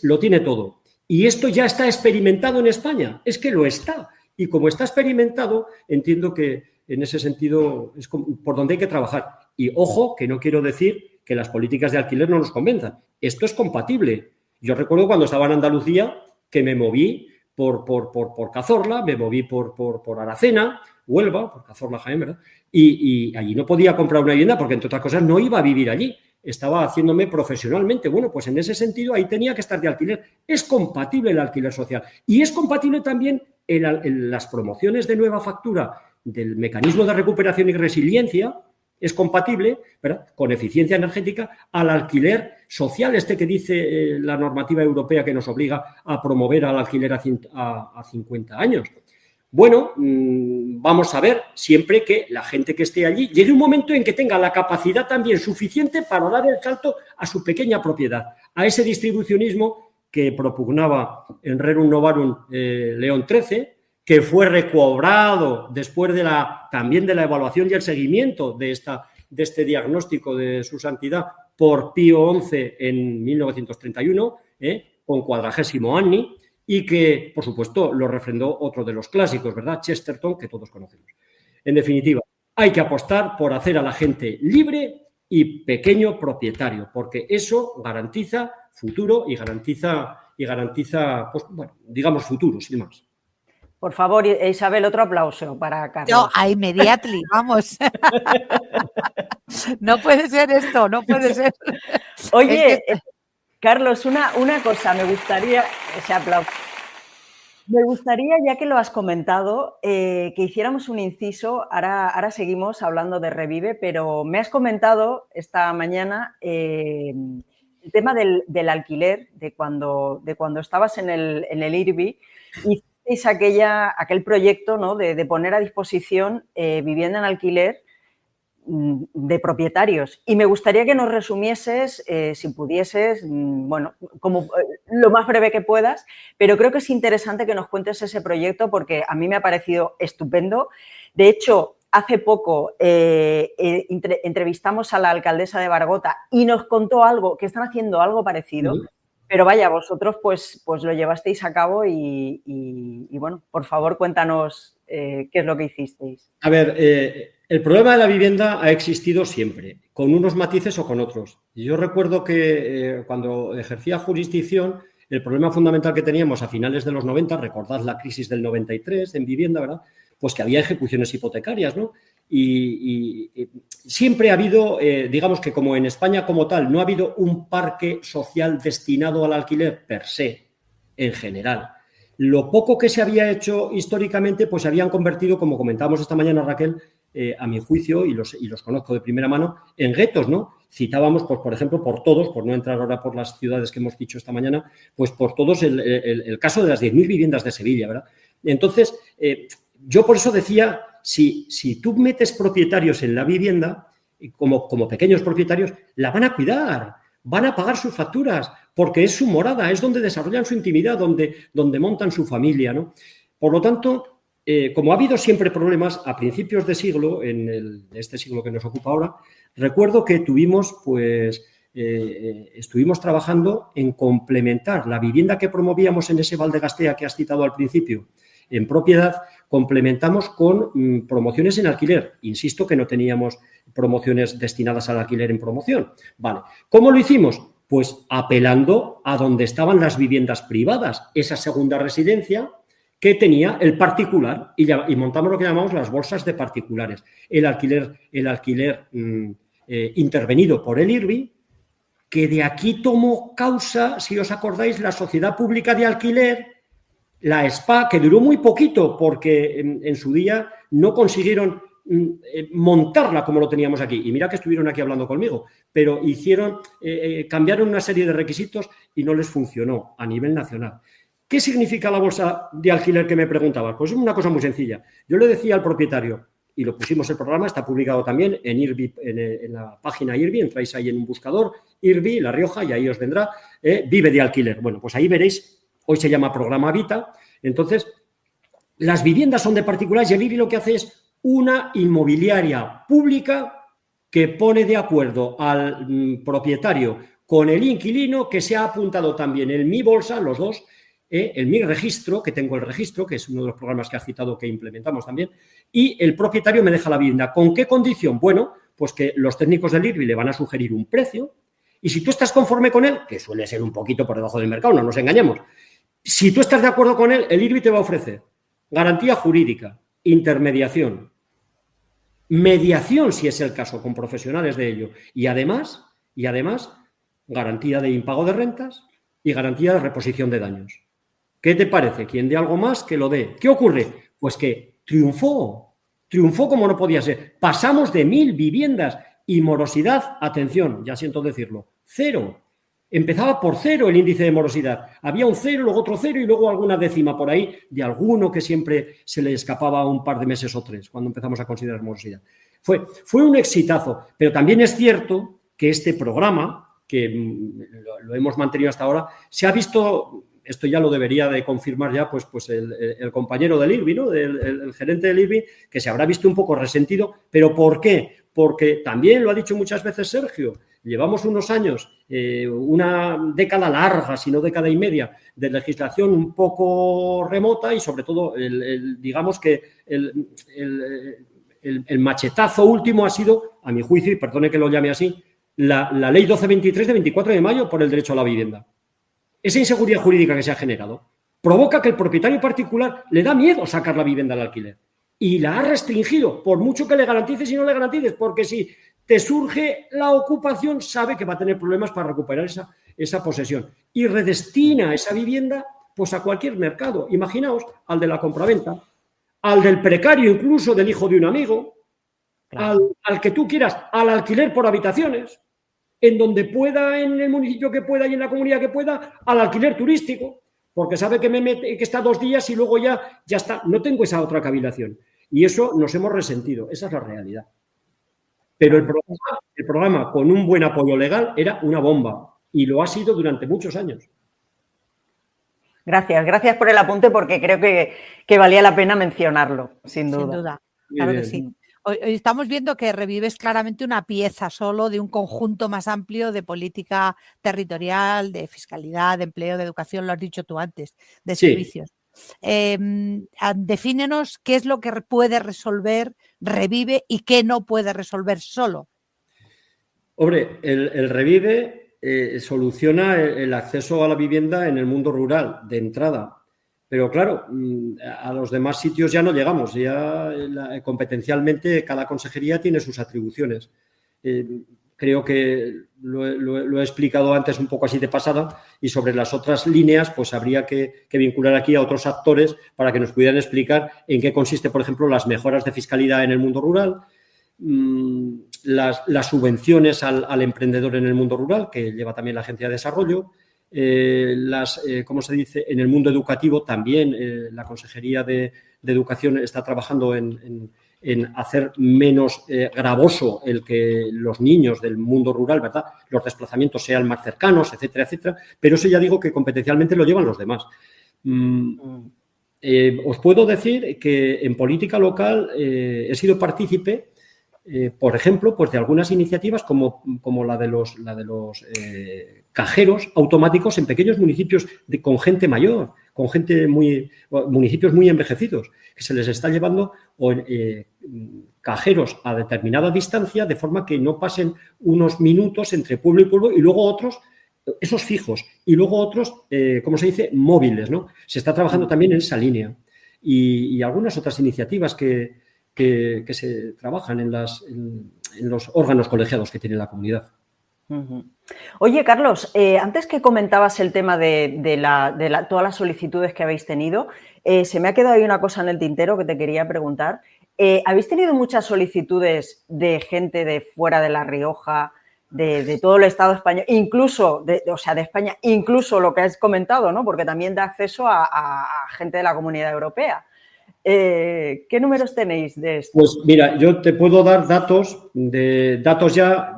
Lo tiene todo. Y esto ya está experimentado en España, es que lo está. Y como está experimentado, entiendo que en ese sentido es por donde hay que trabajar. Y ojo, que no quiero decir que las políticas de alquiler no nos convenzan. Esto es compatible. Yo recuerdo cuando estaba en Andalucía que me moví por Cazorla, me moví por Aracena, Huelva, por Cazorla, Jaén, ¿verdad? Y allí no podía comprar una vivienda porque, entre otras cosas, no iba a vivir allí. Estaba haciéndome profesionalmente. Bueno, pues en ese sentido ahí tenía que estar de alquiler. Es compatible el alquiler social y es compatible también en las promociones de nueva factura del mecanismo de recuperación y resiliencia. Es compatible, ¿verdad?, con eficiencia energética al alquiler social, que dice la normativa europea que nos obliga a promover al alquiler a 50 años. Bueno, vamos a ver, siempre que la gente que esté allí llegue un momento en que tenga la capacidad también suficiente para dar el salto a su pequeña propiedad, a ese distribucionismo que propugnaba en Rerum Novarum León XIII, que fue recobrado después también de la evaluación y el seguimiento de este diagnóstico de su santidad por Pío XI en 1931, con 40º Anni, y que, por supuesto, lo refrendó otro de los clásicos, ¿verdad?, Chesterton, que todos conocemos. En definitiva, hay que apostar por hacer a la gente libre y pequeño propietario, porque eso garantiza futuro y garantiza pues, bueno, digamos, futuro, sin más. Por favor, Isabel, otro aplauso para Carlos. No, immediately, vamos. No puede ser esto, no puede ser. Oye, Carlos, una cosa, me gustaría, ese aplauso. Me gustaría, ya que lo has comentado, que hiciéramos un inciso. Ahora seguimos hablando de Revive, pero me has comentado esta mañana el tema del alquiler, de cuando estabas en el IRBI, y hicisteis aquel proyecto, ¿no?, de poner a disposición vivienda en alquiler de propietarios. Y me gustaría que nos resumieses, si pudieses, bueno, como lo más breve que puedas, pero creo que es interesante que nos cuentes ese proyecto porque a mí me ha parecido estupendo. De hecho, hace poco entrevistamos a la alcaldesa de Bargota y nos contó algo, que están haciendo algo parecido. Pero vaya, vosotros pues lo llevasteis a cabo y bueno, por favor, cuéntanos qué es lo que hicisteis. A ver, el problema de la vivienda ha existido siempre, con unos matices o con otros. Yo recuerdo que cuando ejercía jurisdicción, el problema fundamental que teníamos a finales de los 90, recordad la crisis del 93 en vivienda, ¿verdad?, pues que había ejecuciones hipotecarias, ¿no? Y siempre ha habido, digamos que como en España como tal, no ha habido un parque social destinado al alquiler per se, en general. Lo poco que se había hecho históricamente, pues se habían convertido, como comentábamos esta mañana, Raquel, a mi juicio, y los conozco de primera mano, en guetos, ¿no? Citábamos, pues, por ejemplo, por todos, por no entrar ahora por las ciudades que hemos dicho esta mañana, pues por todos el caso de las 10.000 viviendas de Sevilla, ¿verdad? Entonces, yo por eso decía, si tú metes propietarios en la vivienda, como pequeños propietarios, la van a cuidar, van a pagar sus facturas, porque es su morada, es donde desarrollan su intimidad, donde montan su familia, ¿no? Por lo tanto, como ha habido siempre problemas a principios de siglo, en este siglo que nos ocupa ahora, recuerdo que estuvimos trabajando en complementar la vivienda que promovíamos en ese Valdegastea que has citado al principio, en propiedad, complementamos con promociones en alquiler. Insisto que no teníamos promociones destinadas al alquiler en promoción. Vale. ¿Cómo lo hicimos? Pues apelando a donde estaban las viviendas privadas, esa segunda residencia que tenía el particular, y montamos lo que llamamos las bolsas de particulares. El alquiler intervenido por el IRBI, que de aquí tomó causa, si os acordáis, la Sociedad Pública de Alquiler, la SPA, que duró muy poquito porque en su día no consiguieron montarla como lo teníamos aquí. Y mira que estuvieron aquí hablando conmigo, pero cambiaron una serie de requisitos y no les funcionó a nivel nacional. ¿Qué significa la bolsa de alquiler que me preguntabas? Pues es una cosa muy sencilla. Yo le decía al propietario, y lo pusimos el programa, está publicado también en IRBI, en la página IRBI, entráis ahí en un buscador, IRBI, La Rioja, y ahí os vendrá, vive de alquiler. Bueno, pues ahí veréis, hoy se llama Programa Habita. Entonces, las viviendas son de particulares y el IRBI lo que hace es una inmobiliaria pública que pone de acuerdo al propietario con el inquilino, que se ha apuntado también en Mi Bolsa, los dos, el Mi Registro, que tengo el registro, que es uno de los programas que has citado que implementamos también, y el propietario me deja la vivienda. ¿Con qué condición? Bueno, pues que los técnicos del IRBI le van a sugerir un precio y si tú estás conforme con él, que suele ser un poquito por debajo del mercado, no nos engañemos, si tú estás de acuerdo con él, el IRBI te va a ofrecer garantía jurídica, intermediación, mediación, si es el caso, con profesionales de ello, y además, garantía de impago de rentas y garantía de reposición de daños. ¿Qué te parece? Quien dé algo más, que lo dé. ¿Qué ocurre? Pues que triunfó como no podía ser. Pasamos de 1.000 viviendas y morosidad, atención, ya siento decirlo, 0. Empezaba por 0 el índice de morosidad. Había un 0, luego otro 0 y luego alguna décima por ahí de alguno que siempre se le escapaba un par de meses o 3 cuando empezamos a considerar morosidad. Fue un exitazo, pero también es cierto que este programa, que lo hemos mantenido hasta ahora, se ha visto, esto ya lo debería de confirmar ya pues el compañero del IRBI, ¿no? El gerente del IRBI, que se habrá visto un poco resentido. ¿Pero por qué? Porque también lo ha dicho muchas veces Sergio, llevamos unos años, una década larga, si no década y media, de legislación un poco remota y sobre todo, digamos que el machetazo último ha sido, a mi juicio, y perdone que lo llame así, la ley 1223 de 24 de mayo por el derecho a la vivienda. Esa inseguridad jurídica que se ha generado provoca que el propietario particular le da miedo sacar la vivienda al alquiler y la ha restringido, por mucho que le garantices y no le garantices, porque si te surge la ocupación, sabe que va a tener problemas para recuperar esa posesión y redestina esa vivienda pues a cualquier mercado. Imaginaos al de la compraventa, al del precario incluso del hijo de un amigo, claro, al que tú quieras, al alquiler por habitaciones, en donde pueda, en el municipio que pueda y en la comunidad que pueda, al alquiler turístico, porque sabe que está 2 días y luego ya está. No tengo esa otra cavilación. Y eso nos hemos resentido. Esa es la realidad. Pero el programa, con un buen apoyo legal, era una bomba. Y lo ha sido durante muchos años. Gracias por el apunte, porque creo que valía la pena mencionarlo, sin duda. Sin duda, claro que sí. Hoy estamos viendo que Revive es claramente una pieza solo de un conjunto más amplio de política territorial, de fiscalidad, de empleo, de educación, lo has dicho tú antes, de servicios. Defínenos qué es lo que puede resolver Revive y qué no puede resolver solo. Hombre, el Revive soluciona el acceso a la vivienda en el mundo rural, de entrada. Pero claro, a los demás sitios ya no llegamos. Ya competencialmente cada consejería tiene sus atribuciones. Creo que lo he explicado antes un poco así de pasada, y sobre las otras líneas pues habría que vincular aquí a otros actores para que nos pudieran explicar en qué consiste, por ejemplo, las mejoras de fiscalidad en el mundo rural, las subvenciones al emprendedor en el mundo rural, que lleva también la Agencia de Desarrollo, ¿cómo se dice? En el mundo educativo también la Consejería de Educación está trabajando en hacer menos gravoso el que los niños del mundo rural, ¿verdad?, los desplazamientos sean más cercanos, etcétera, etcétera. Pero eso ya digo que competencialmente lo llevan los demás. Os puedo decir que en política local he sido partícipe, por ejemplo, pues de algunas iniciativas como la de los cajeros automáticos en pequeños municipios con gente mayor, con municipios muy envejecidos, que se les está llevando cajeros a determinada distancia, de forma que no pasen unos minutos entre pueblo y pueblo, y luego otros, esos fijos, y luego otros, ¿cómo se dice?, móviles, ¿no? Se está trabajando también en esa línea. Y algunas otras iniciativas que se trabajan en los órganos colegiados que tiene la comunidad. Ujú. Oye, Carlos, antes que comentabas el tema de todas las solicitudes que habéis tenido, se me ha quedado ahí una cosa en el tintero que te quería preguntar. ¿Habéis tenido muchas solicitudes de gente de fuera de La Rioja, de todo el Estado español, incluso, o sea, de España, incluso lo que has comentado, ¿no? Porque también da acceso a gente de la Comunidad Europea. ¿Qué números tenéis de esto? Pues mira, yo te puedo dar datos ya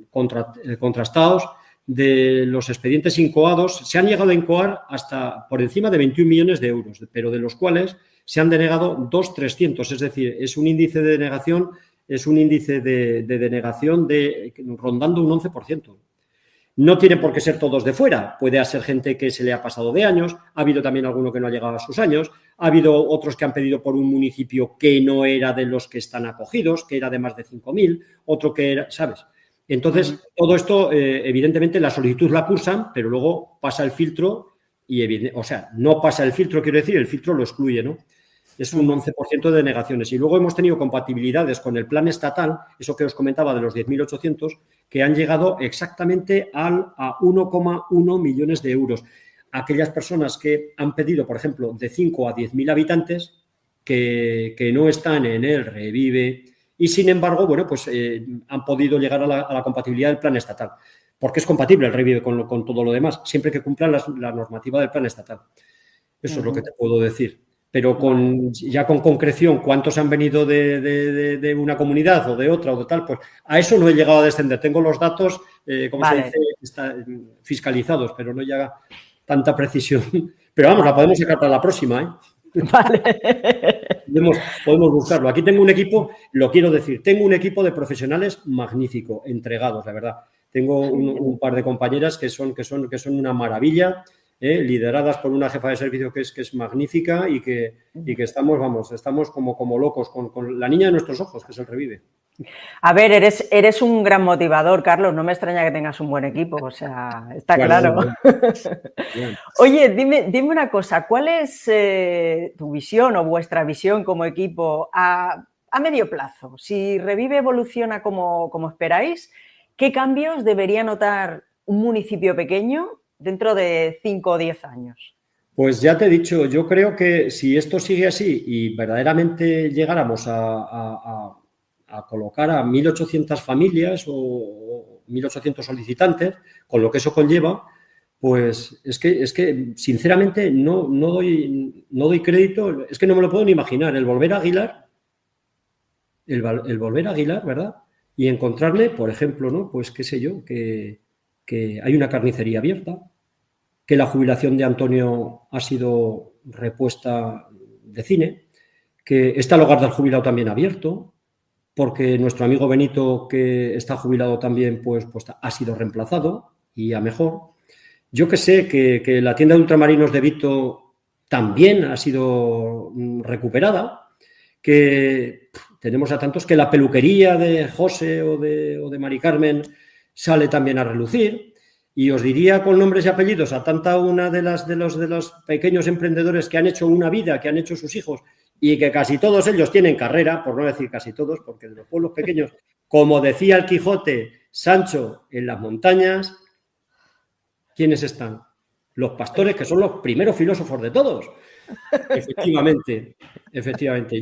contrastados de los expedientes incoados. Se han llegado a incoar hasta por encima de 21 millones de euros, pero de los cuales se han denegado 2.300, es decir, es un índice de denegación, rondando un 11%. No tiene por qué ser todos de fuera, puede ser gente que se le ha pasado de años, ha habido también alguno que no ha llegado a sus años, ha habido otros que han pedido por un municipio que no era de los que están acogidos, que era de más de 5.000, otro que era, ¿sabes? Entonces, todo esto, evidentemente, la solicitud la cursan, pero luego pasa el filtro o sea, no pasa el filtro, quiero decir, el filtro lo excluye, ¿no? Es un 11% de denegaciones. Y luego hemos tenido compatibilidades con el plan estatal, eso que os comentaba de los 10.800, que han llegado exactamente a 1,1 millones de euros. Aquellas personas que han pedido, por ejemplo, de 5 a 10.000 habitantes, que no están en el Revive y, sin embargo, bueno, pues han podido llegar a la compatibilidad del plan estatal. Porque es compatible el Revive con todo lo demás, siempre que cumplan la normativa del plan estatal. Eso es lo que te puedo decir. Pero ya con concreción, cuántos han venido de una comunidad o de otra o de tal, pues a eso no he llegado a descender. Tengo los datos, como se dice, fiscalizados, pero no llega tanta precisión. Pero vamos, la podemos sacar para la próxima, ¿eh? Vale. Podemos buscarlo. Aquí tengo un equipo, lo quiero decir, tengo un equipo de profesionales magnífico, entregados, la verdad. Tengo un par de compañeras que son una maravilla, lideradas por una jefa de servicio que es magnífica y que estamos como locos con la niña de nuestros ojos, que es el Revive. A ver, eres un gran motivador, Carlos. No me extraña que tengas un buen equipo, o sea, está claro. Bien. Oye, dime una cosa, ¿cuál es tu visión o vuestra visión como equipo a medio plazo? Si Revive evoluciona como esperáis, ¿qué cambios debería notar un municipio pequeño dentro de 5 o 10 años? Pues ya te he dicho, yo creo que si esto sigue así y verdaderamente llegáramos a colocar a 1.800 familias o 1.800 solicitantes, con lo que eso conlleva, pues es que sinceramente no doy crédito, es que no me lo puedo ni imaginar, el volver a Aguilar, ¿verdad? Y encontrarme, por ejemplo, ¿no? Pues qué sé yo, que hay una carnicería abierta, que la jubilación de Antonio ha sido repuesta de cine, que está el hogar del jubilado también abierto, porque nuestro amigo Benito, que está jubilado también, pues ha sido reemplazado y a mejor. Yo que sé que la tienda de ultramarinos de Vito también ha sido recuperada, que tenemos a tantos, que la peluquería de José o de Mari Carmen sale también a relucir. Y os diría con nombres y apellidos a tanta una de los pequeños emprendedores que han hecho una vida, que han hecho sus hijos, y que casi todos ellos tienen carrera, por no decir casi todos, porque en los pueblos pequeños, como decía el Quijote, Sancho en las montañas, ¿quiénes están? Los pastores, que son los primeros filósofos de todos. Efectivamente.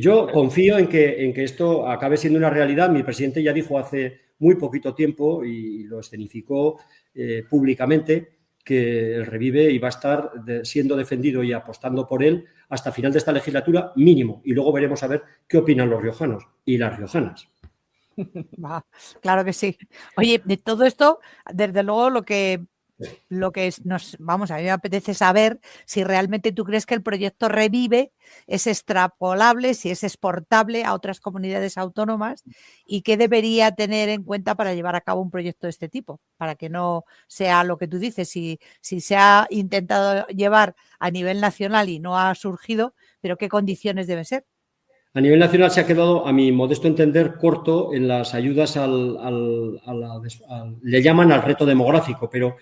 Yo confío en que esto acabe siendo una realidad. Mi presidente ya dijo hace muy poquito tiempo y lo escenificó públicamente que el Revive iba a estar siendo defendido y apostando por él hasta final de esta legislatura mínimo. Y luego veremos a ver qué opinan los riojanos y las riojanas. Claro que sí. Oye, de todo esto, desde luego a mí me apetece saber si realmente tú crees que el proyecto Revive es extrapolable, si es exportable a otras comunidades autónomas y qué debería tener en cuenta para llevar a cabo un proyecto de este tipo, para que no sea lo que tú dices, si se ha intentado llevar a nivel nacional y no ha surgido, pero qué condiciones deben ser. A nivel nacional se ha quedado, a mi modesto entender, corto en las ayudas le llaman al reto demográfico, pero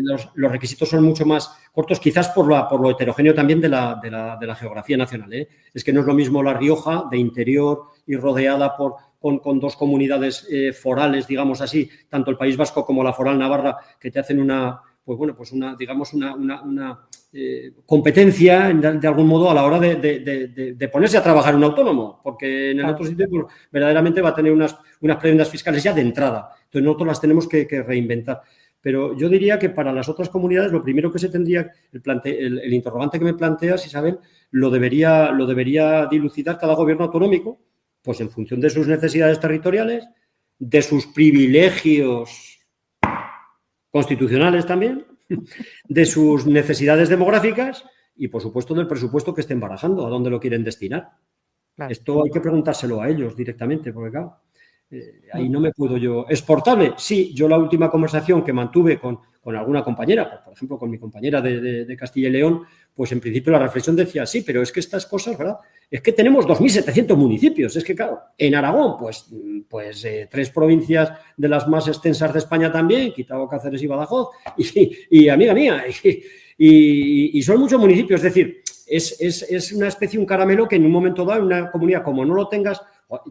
los requisitos son mucho más cortos, quizás por lo heterogéneo también de la geografía nacional, ¿eh? Es que no es lo mismo La Rioja, de interior y rodeada con dos comunidades forales, digamos así, tanto el País Vasco como la foral navarra, que te hacen una competencia de algún modo a la hora de ponerse a trabajar un autónomo, porque en el otro sitio pues, verdaderamente va a tener unas prendas fiscales ya de entrada. Entonces nosotros las tenemos que reinventar. Pero yo diría que para las otras comunidades lo primero que se tendría, el interrogante que me planteas, Isabel, lo debería dilucidar cada gobierno autonómico, pues en función de sus necesidades territoriales, de sus privilegios constitucionales también, de sus necesidades demográficas y, por supuesto, del presupuesto que estén barajando, a dónde lo quieren destinar. Claro. Esto hay que preguntárselo a ellos directamente, porque claro, ahí no me puedo yo... ¿Exportable? Sí, yo la última conversación que mantuve con alguna compañera, por ejemplo, con mi compañera de Castilla y León, pues en principio la reflexión decía, sí, pero es que estas cosas, ¿verdad? Es que tenemos 2.700 municipios, es que claro, en Aragón, pues 3 provincias de las más extensas de España también, quitado Cáceres y Badajoz, y amiga mía, y son muchos municipios, es decir, es una especie, un caramelo que en un momento dado, en una comunidad como no lo tengas,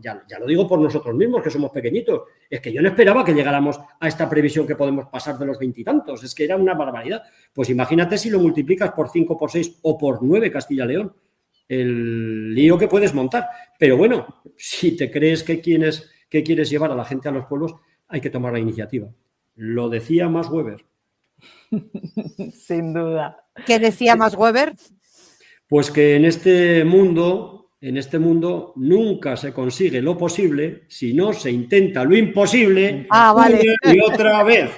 ya lo digo por nosotros mismos, que somos pequeñitos, es que yo no esperaba que llegáramos a esta previsión que podemos pasar de los 20 y tantos, es que era una barbaridad. Pues imagínate si lo multiplicas por 5, por 6 o por 9 Castilla-León, el lío que puedes montar. Pero bueno, si te crees que quieres llevar a la gente a los pueblos, hay que tomar la iniciativa. Lo decía Max Weber. Sin duda. ¿Qué decía Max Weber? Pues que en este mundo nunca se consigue lo posible si no se intenta lo imposible vale. Una y otra vez.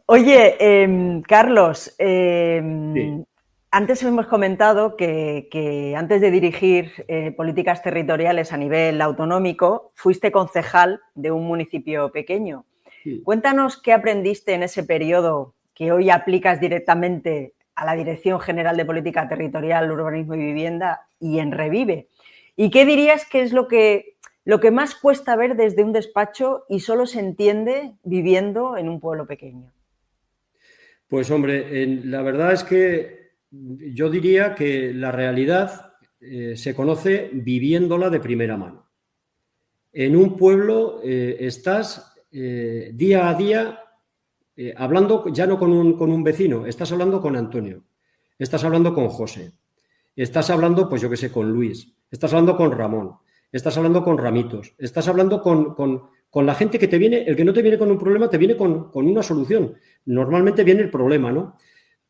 Oye, Carlos, Sí. Antes hemos comentado que antes de dirigir políticas territoriales a nivel autonómico, fuiste concejal de un municipio pequeño. Sí. Cuéntanos qué aprendiste en ese periodo que hoy aplicas directamente a la Dirección General de Política Territorial, Urbanismo y Vivienda y en Revive. ¿Y qué dirías que es lo que más cuesta ver desde un despacho y solo se entiende viviendo en un pueblo pequeño? Pues hombre, la verdad es que yo diría que la realidad se conoce viviéndola de primera mano. En un pueblo estás día a día hablando ya no con un vecino, estás hablando con Antonio, estás hablando con José, estás hablando, pues yo qué sé, con Luis, estás hablando con Ramón, estás hablando con Ramitos, estás hablando con la gente que te viene, el que no te viene con un problema, te viene con una solución. Normalmente viene el problema, ¿no?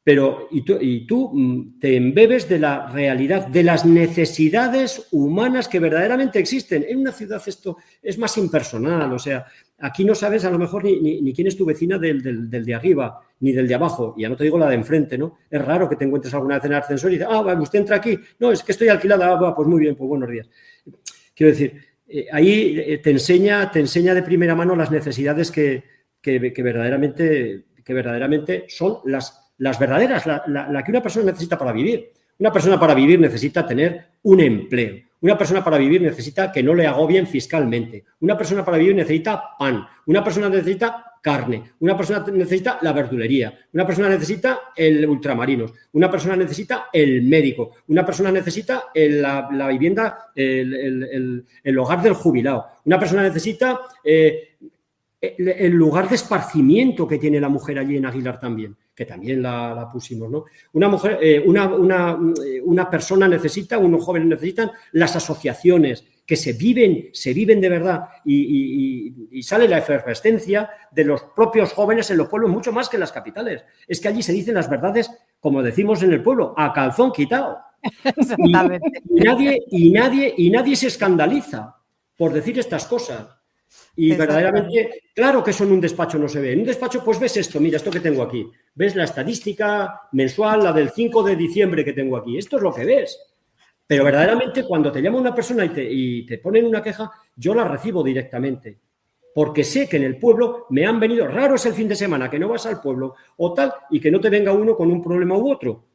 Pero y tú te embebes de la realidad, de las necesidades humanas que verdaderamente existen. En una ciudad esto es más impersonal, o sea, aquí no sabes a lo mejor ni quién es tu vecina del de arriba, ni del de abajo, y ya no te digo la de enfrente, ¿no? Es raro que te encuentres alguna vez en el ascensor y dices, vale, usted entra aquí, no, es que estoy alquilada, pues muy bien, pues buenos días. Quiero decir, ahí te enseña de primera mano las necesidades que verdaderamente son las verdaderas, la que una persona necesita para vivir. Una persona para vivir necesita tener un empleo. Una persona para vivir necesita que no le agobien fiscalmente. Una persona para vivir necesita pan. Una persona necesita carne. Una persona necesita la verdulería. Una persona necesita el ultramarinos. Una persona necesita el médico. Una persona necesita la vivienda, el hogar del jubilado. Una persona necesita el lugar de esparcimiento que tiene la mujer allí en Aguilar también, que también la pusimos, ¿no? Una mujer, una persona necesita, unos jóvenes necesitan las asociaciones que se viven de verdad y sale la efervescencia de los propios jóvenes en los pueblos mucho más que en las capitales. Es que allí se dicen las verdades, como decimos en el pueblo, a calzón quitado. Exactamente. Y nadie se escandaliza por decir estas cosas. Y verdaderamente, claro que eso en un despacho no se ve. En un despacho, pues ves esto, mira, esto que tengo aquí. Ves la estadística mensual, la del 5 de diciembre que tengo aquí. Esto es lo que ves. Pero verdaderamente, cuando te llama una persona y te ponen una queja, yo la recibo directamente. Porque sé que en el pueblo me han venido, raro es el fin de semana, que no vas al pueblo o tal, y que no te venga uno con un problema u otro.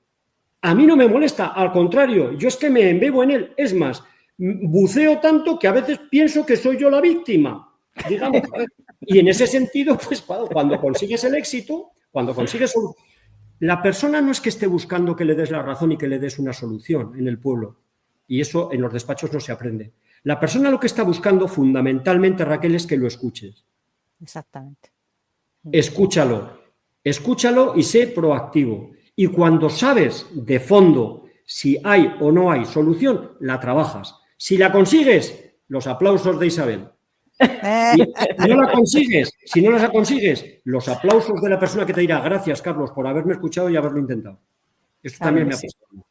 A mí no me molesta, al contrario, yo es que me embebo en él. Es más, buceo tanto que a veces pienso que soy yo la víctima, digamos. Y en ese sentido, pues cuando consigues el éxito, la persona no es que esté buscando que le des la razón y que le des una solución en el pueblo. Y eso en los despachos no se aprende. La persona lo que está buscando fundamentalmente, Raquel, es que lo escuches. Exactamente. Escúchalo y sé proactivo. Y cuando sabes de fondo si hay o no hay solución, la trabajas. Si la consigues, los aplausos de Isabel. Si no la consigues, los aplausos de la persona que te dirá gracias, Carlos, por haberme escuchado y haberlo intentado. Esto también me ha pasado.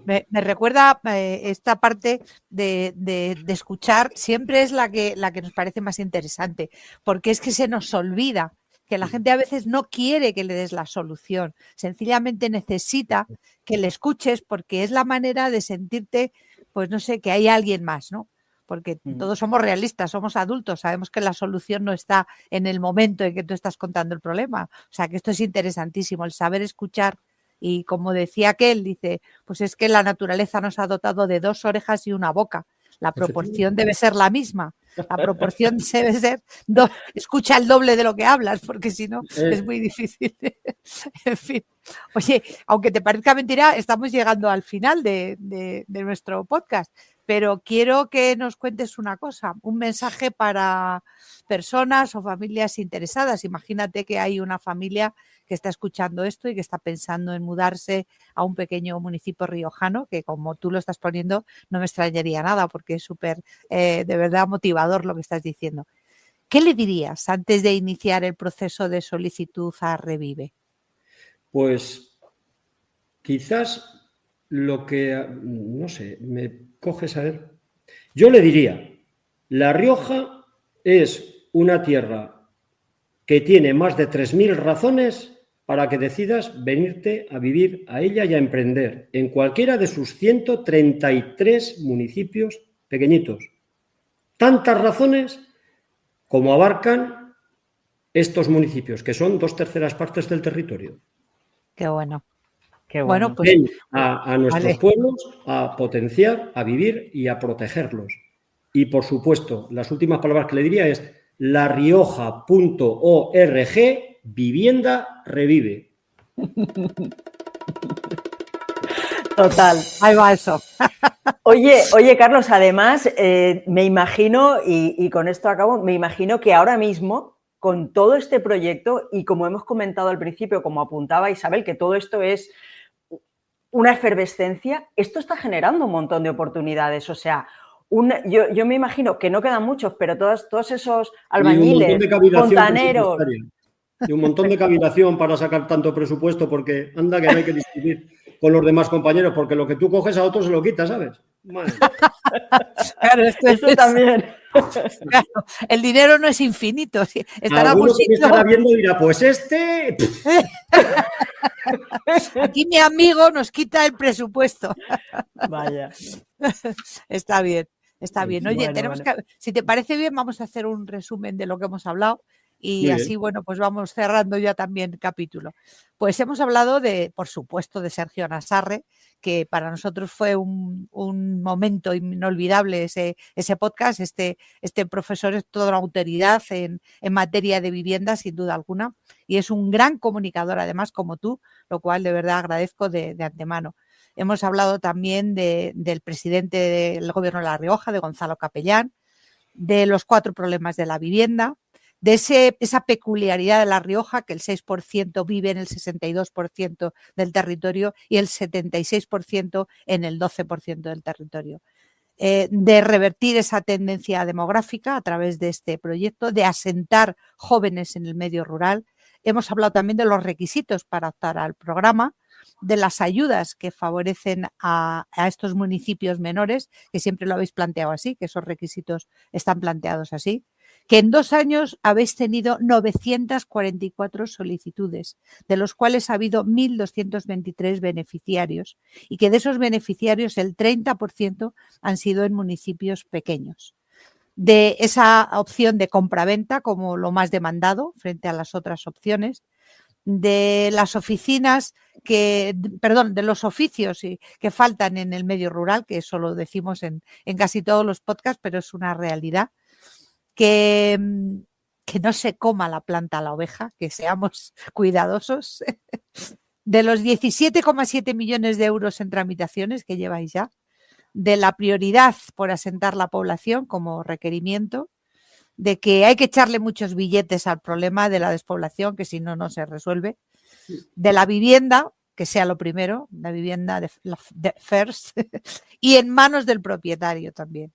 Me recuerda esta parte de escuchar, siempre es la que nos parece más interesante, porque es que se nos olvida que la gente a veces no quiere que le des la solución, sencillamente necesita que le escuches porque es la manera de sentirte, pues no sé, que hay alguien más, ¿no? Porque todos somos realistas, somos adultos, sabemos que la solución no está en el momento en que tú estás contando el problema. O sea, que esto es interesantísimo, el saber escuchar. Y como decía aquel, dice, pues es que la naturaleza nos ha dotado de 2 orejas y una boca. La proporción debe ser la misma. La proporción debe ser, escucha el doble de lo que hablas, porque si no es muy difícil. En fin. Oye, aunque te parezca mentira, estamos llegando al final de nuestro podcast, pero quiero que nos cuentes una cosa, un mensaje para personas o familias interesadas. Imagínate que hay una familia que está escuchando esto y que está pensando en mudarse a un pequeño municipio riojano, que como tú lo estás poniendo, no me extrañaría nada porque es súper, de verdad, motivador lo que estás diciendo. ¿Qué le dirías antes de iniciar el proceso de solicitud a Revive? Pues quizás lo que, no sé, me coges a ver. Yo le diría, La Rioja es una tierra que tiene más de 3.000 razones para que decidas venirte a vivir a ella y a emprender en cualquiera de sus 133 municipios pequeñitos. Tantas razones como abarcan estos municipios, que son 2/3 partes del territorio. Qué bueno. Qué bueno. Pues ven a nuestros pueblos a potenciar, a vivir y a protegerlos. Y, por supuesto, las últimas palabras que le diría es larioja.org, vivienda revive. Total. Ahí va eso. Oye, Carlos, además, me imagino, y con esto acabo, me imagino que ahora mismo, con todo este proyecto, y como hemos comentado al principio, como apuntaba Isabel, que todo esto es una efervescencia, esto está generando un montón de oportunidades. O sea, yo me imagino que no quedan muchos, pero todos esos albañiles, fontaneros. Y un montón de cavilación para sacar tanto presupuesto, porque anda que no hay que discutir con los demás compañeros, porque lo que tú coges a otros se lo quitas, ¿sabes? Bueno. Claro, esto también. Claro, el dinero no es infinito. Alguno que me estará viendo dirá, pues este... Aquí mi amigo nos quita el presupuesto. Vaya. Está bien. Está bien. Oye, bueno. Si te parece bien, vamos a hacer un resumen de lo que hemos hablado y así, bueno, pues vamos cerrando ya también el capítulo. Pues hemos hablado por supuesto, de Sergio Nassarre, que para nosotros fue un momento inolvidable ese podcast. Este profesor es toda una autoridad en materia de vivienda, sin duda alguna, y es un gran comunicador, además, como tú, lo cual de verdad agradezco de antemano. Hemos hablado también del presidente del Gobierno de La Rioja, de Gonzalo Capellán, de los 4 problemas de la vivienda, de esa peculiaridad de La Rioja, que el 6% vive en el 62% del territorio y el 76% en el 12% del territorio. De revertir esa tendencia demográfica a través de este proyecto, de asentar jóvenes en el medio rural. Hemos hablado también de los requisitos para optar al programa, de las ayudas que favorecen a estos municipios menores, que siempre lo habéis planteado así, que esos requisitos están planteados así, que en 2 años habéis tenido 944 solicitudes, de los cuales ha habido 1.223 beneficiarios y que de esos beneficiarios el 30% han sido en municipios pequeños. De esa opción de compraventa como lo más demandado frente a las otras opciones, de las oficinas de los oficios que faltan en el medio rural, que eso lo decimos en casi todos los podcasts, pero es una realidad, que no se coma la planta a la oveja, que seamos cuidadosos. De los 17,7 millones de euros en tramitaciones que lleváis ya, de la prioridad por asentar la población como requerimiento, de que hay que echarle muchos billetes al problema de la despoblación, que si no, no se resuelve, de la vivienda, que sea lo primero, la vivienda de first, y en manos del propietario también.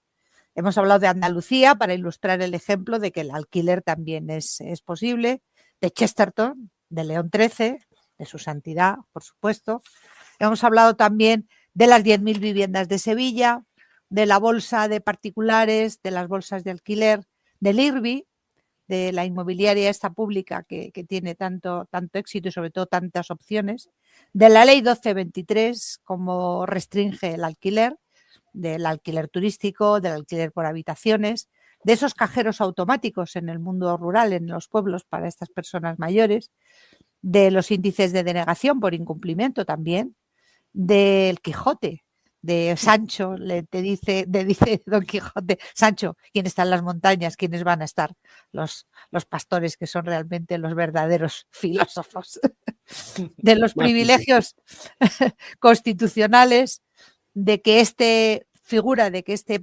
Hemos hablado de Andalucía para ilustrar el ejemplo de que el alquiler también es posible, de Chesterton, de León XIII, de su santidad, por supuesto. Hemos hablado también de las 10.000 viviendas de Sevilla, de la bolsa de particulares, de las bolsas de alquiler, del IRBI, de la inmobiliaria esta pública que tiene tanto éxito y sobre todo tantas opciones, de la ley 1223, como restringe el alquiler, del alquiler turístico, del alquiler por habitaciones, de esos cajeros automáticos en el mundo rural, en los pueblos para estas personas mayores, de los índices de denegación por incumplimiento también, del Quijote, de Sancho, le dice Don Quijote, Sancho, ¿quién está en las montañas? ¿Quiénes van a estar? Los pastores, que son realmente los verdaderos filósofos. De los privilegios constitucionales, de que este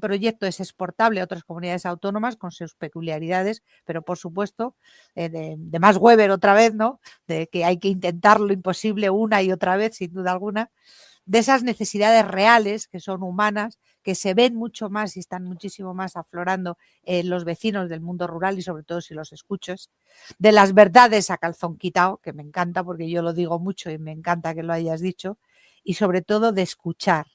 proyecto es exportable a otras comunidades autónomas con sus peculiaridades, pero por supuesto, de Max Weber otra vez, ¿no? De que hay que intentar lo imposible una y otra vez, sin duda alguna, de esas necesidades reales que son humanas, que se ven mucho más y están muchísimo más aflorando en los vecinos del mundo rural y sobre todo si los escuchas, de las verdades a calzón quitado, que me encanta porque yo lo digo mucho y me encanta que lo hayas dicho, y sobre todo de escuchar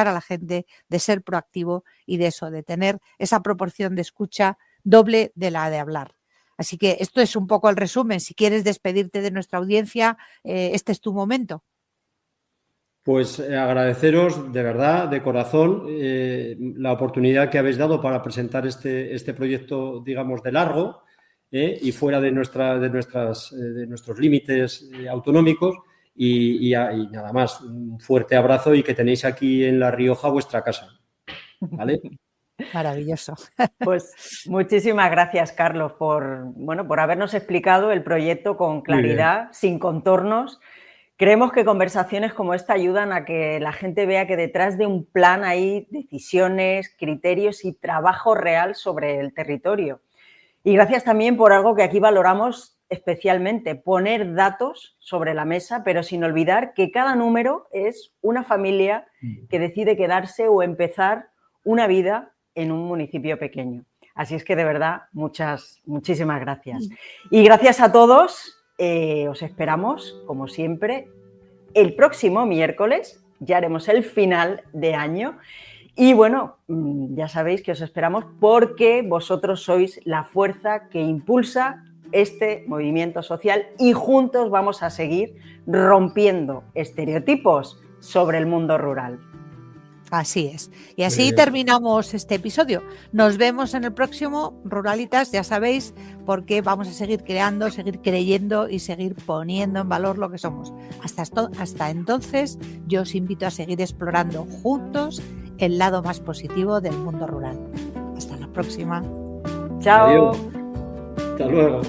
a la gente, de ser proactivo y de eso, de tener esa proporción de escucha doble de la de hablar. Así que esto es un poco el resumen. Si quieres despedirte de nuestra audiencia, este es tu momento. Pues agradeceros de verdad, de corazón, la oportunidad que habéis dado para presentar este proyecto, digamos, de largo y fuera de nuestros límites autonómicos. Y nada más, un fuerte abrazo y que tenéis aquí en La Rioja vuestra casa. ¿Vale? Maravilloso. Pues muchísimas gracias, Carlos, por habernos explicado el proyecto con claridad, sin contornos. Creemos que conversaciones como esta ayudan a que la gente vea que detrás de un plan hay decisiones, criterios y trabajo real sobre el territorio. Y gracias también por algo que aquí valoramos especialmente, poner datos sobre la mesa, pero sin olvidar que cada número es una familia que decide quedarse o empezar una vida en un municipio pequeño. Así es que, de verdad, muchísimas gracias. Y gracias a todos, os esperamos, como siempre, el próximo miércoles. Ya haremos el final de año. Y bueno, ya sabéis que os esperamos porque vosotros sois la fuerza que impulsa este movimiento social y juntos vamos a seguir rompiendo estereotipos sobre el mundo rural. Así es. Y así terminamos este episodio. Nos vemos en el próximo, Ruralitas, ya sabéis, porque vamos a seguir creando, seguir creyendo y seguir poniendo en valor lo que somos. Hasta entonces, yo os invito a seguir explorando juntos el lado más positivo del mundo rural. Hasta la próxima. Chao. Adiós. Hasta luego.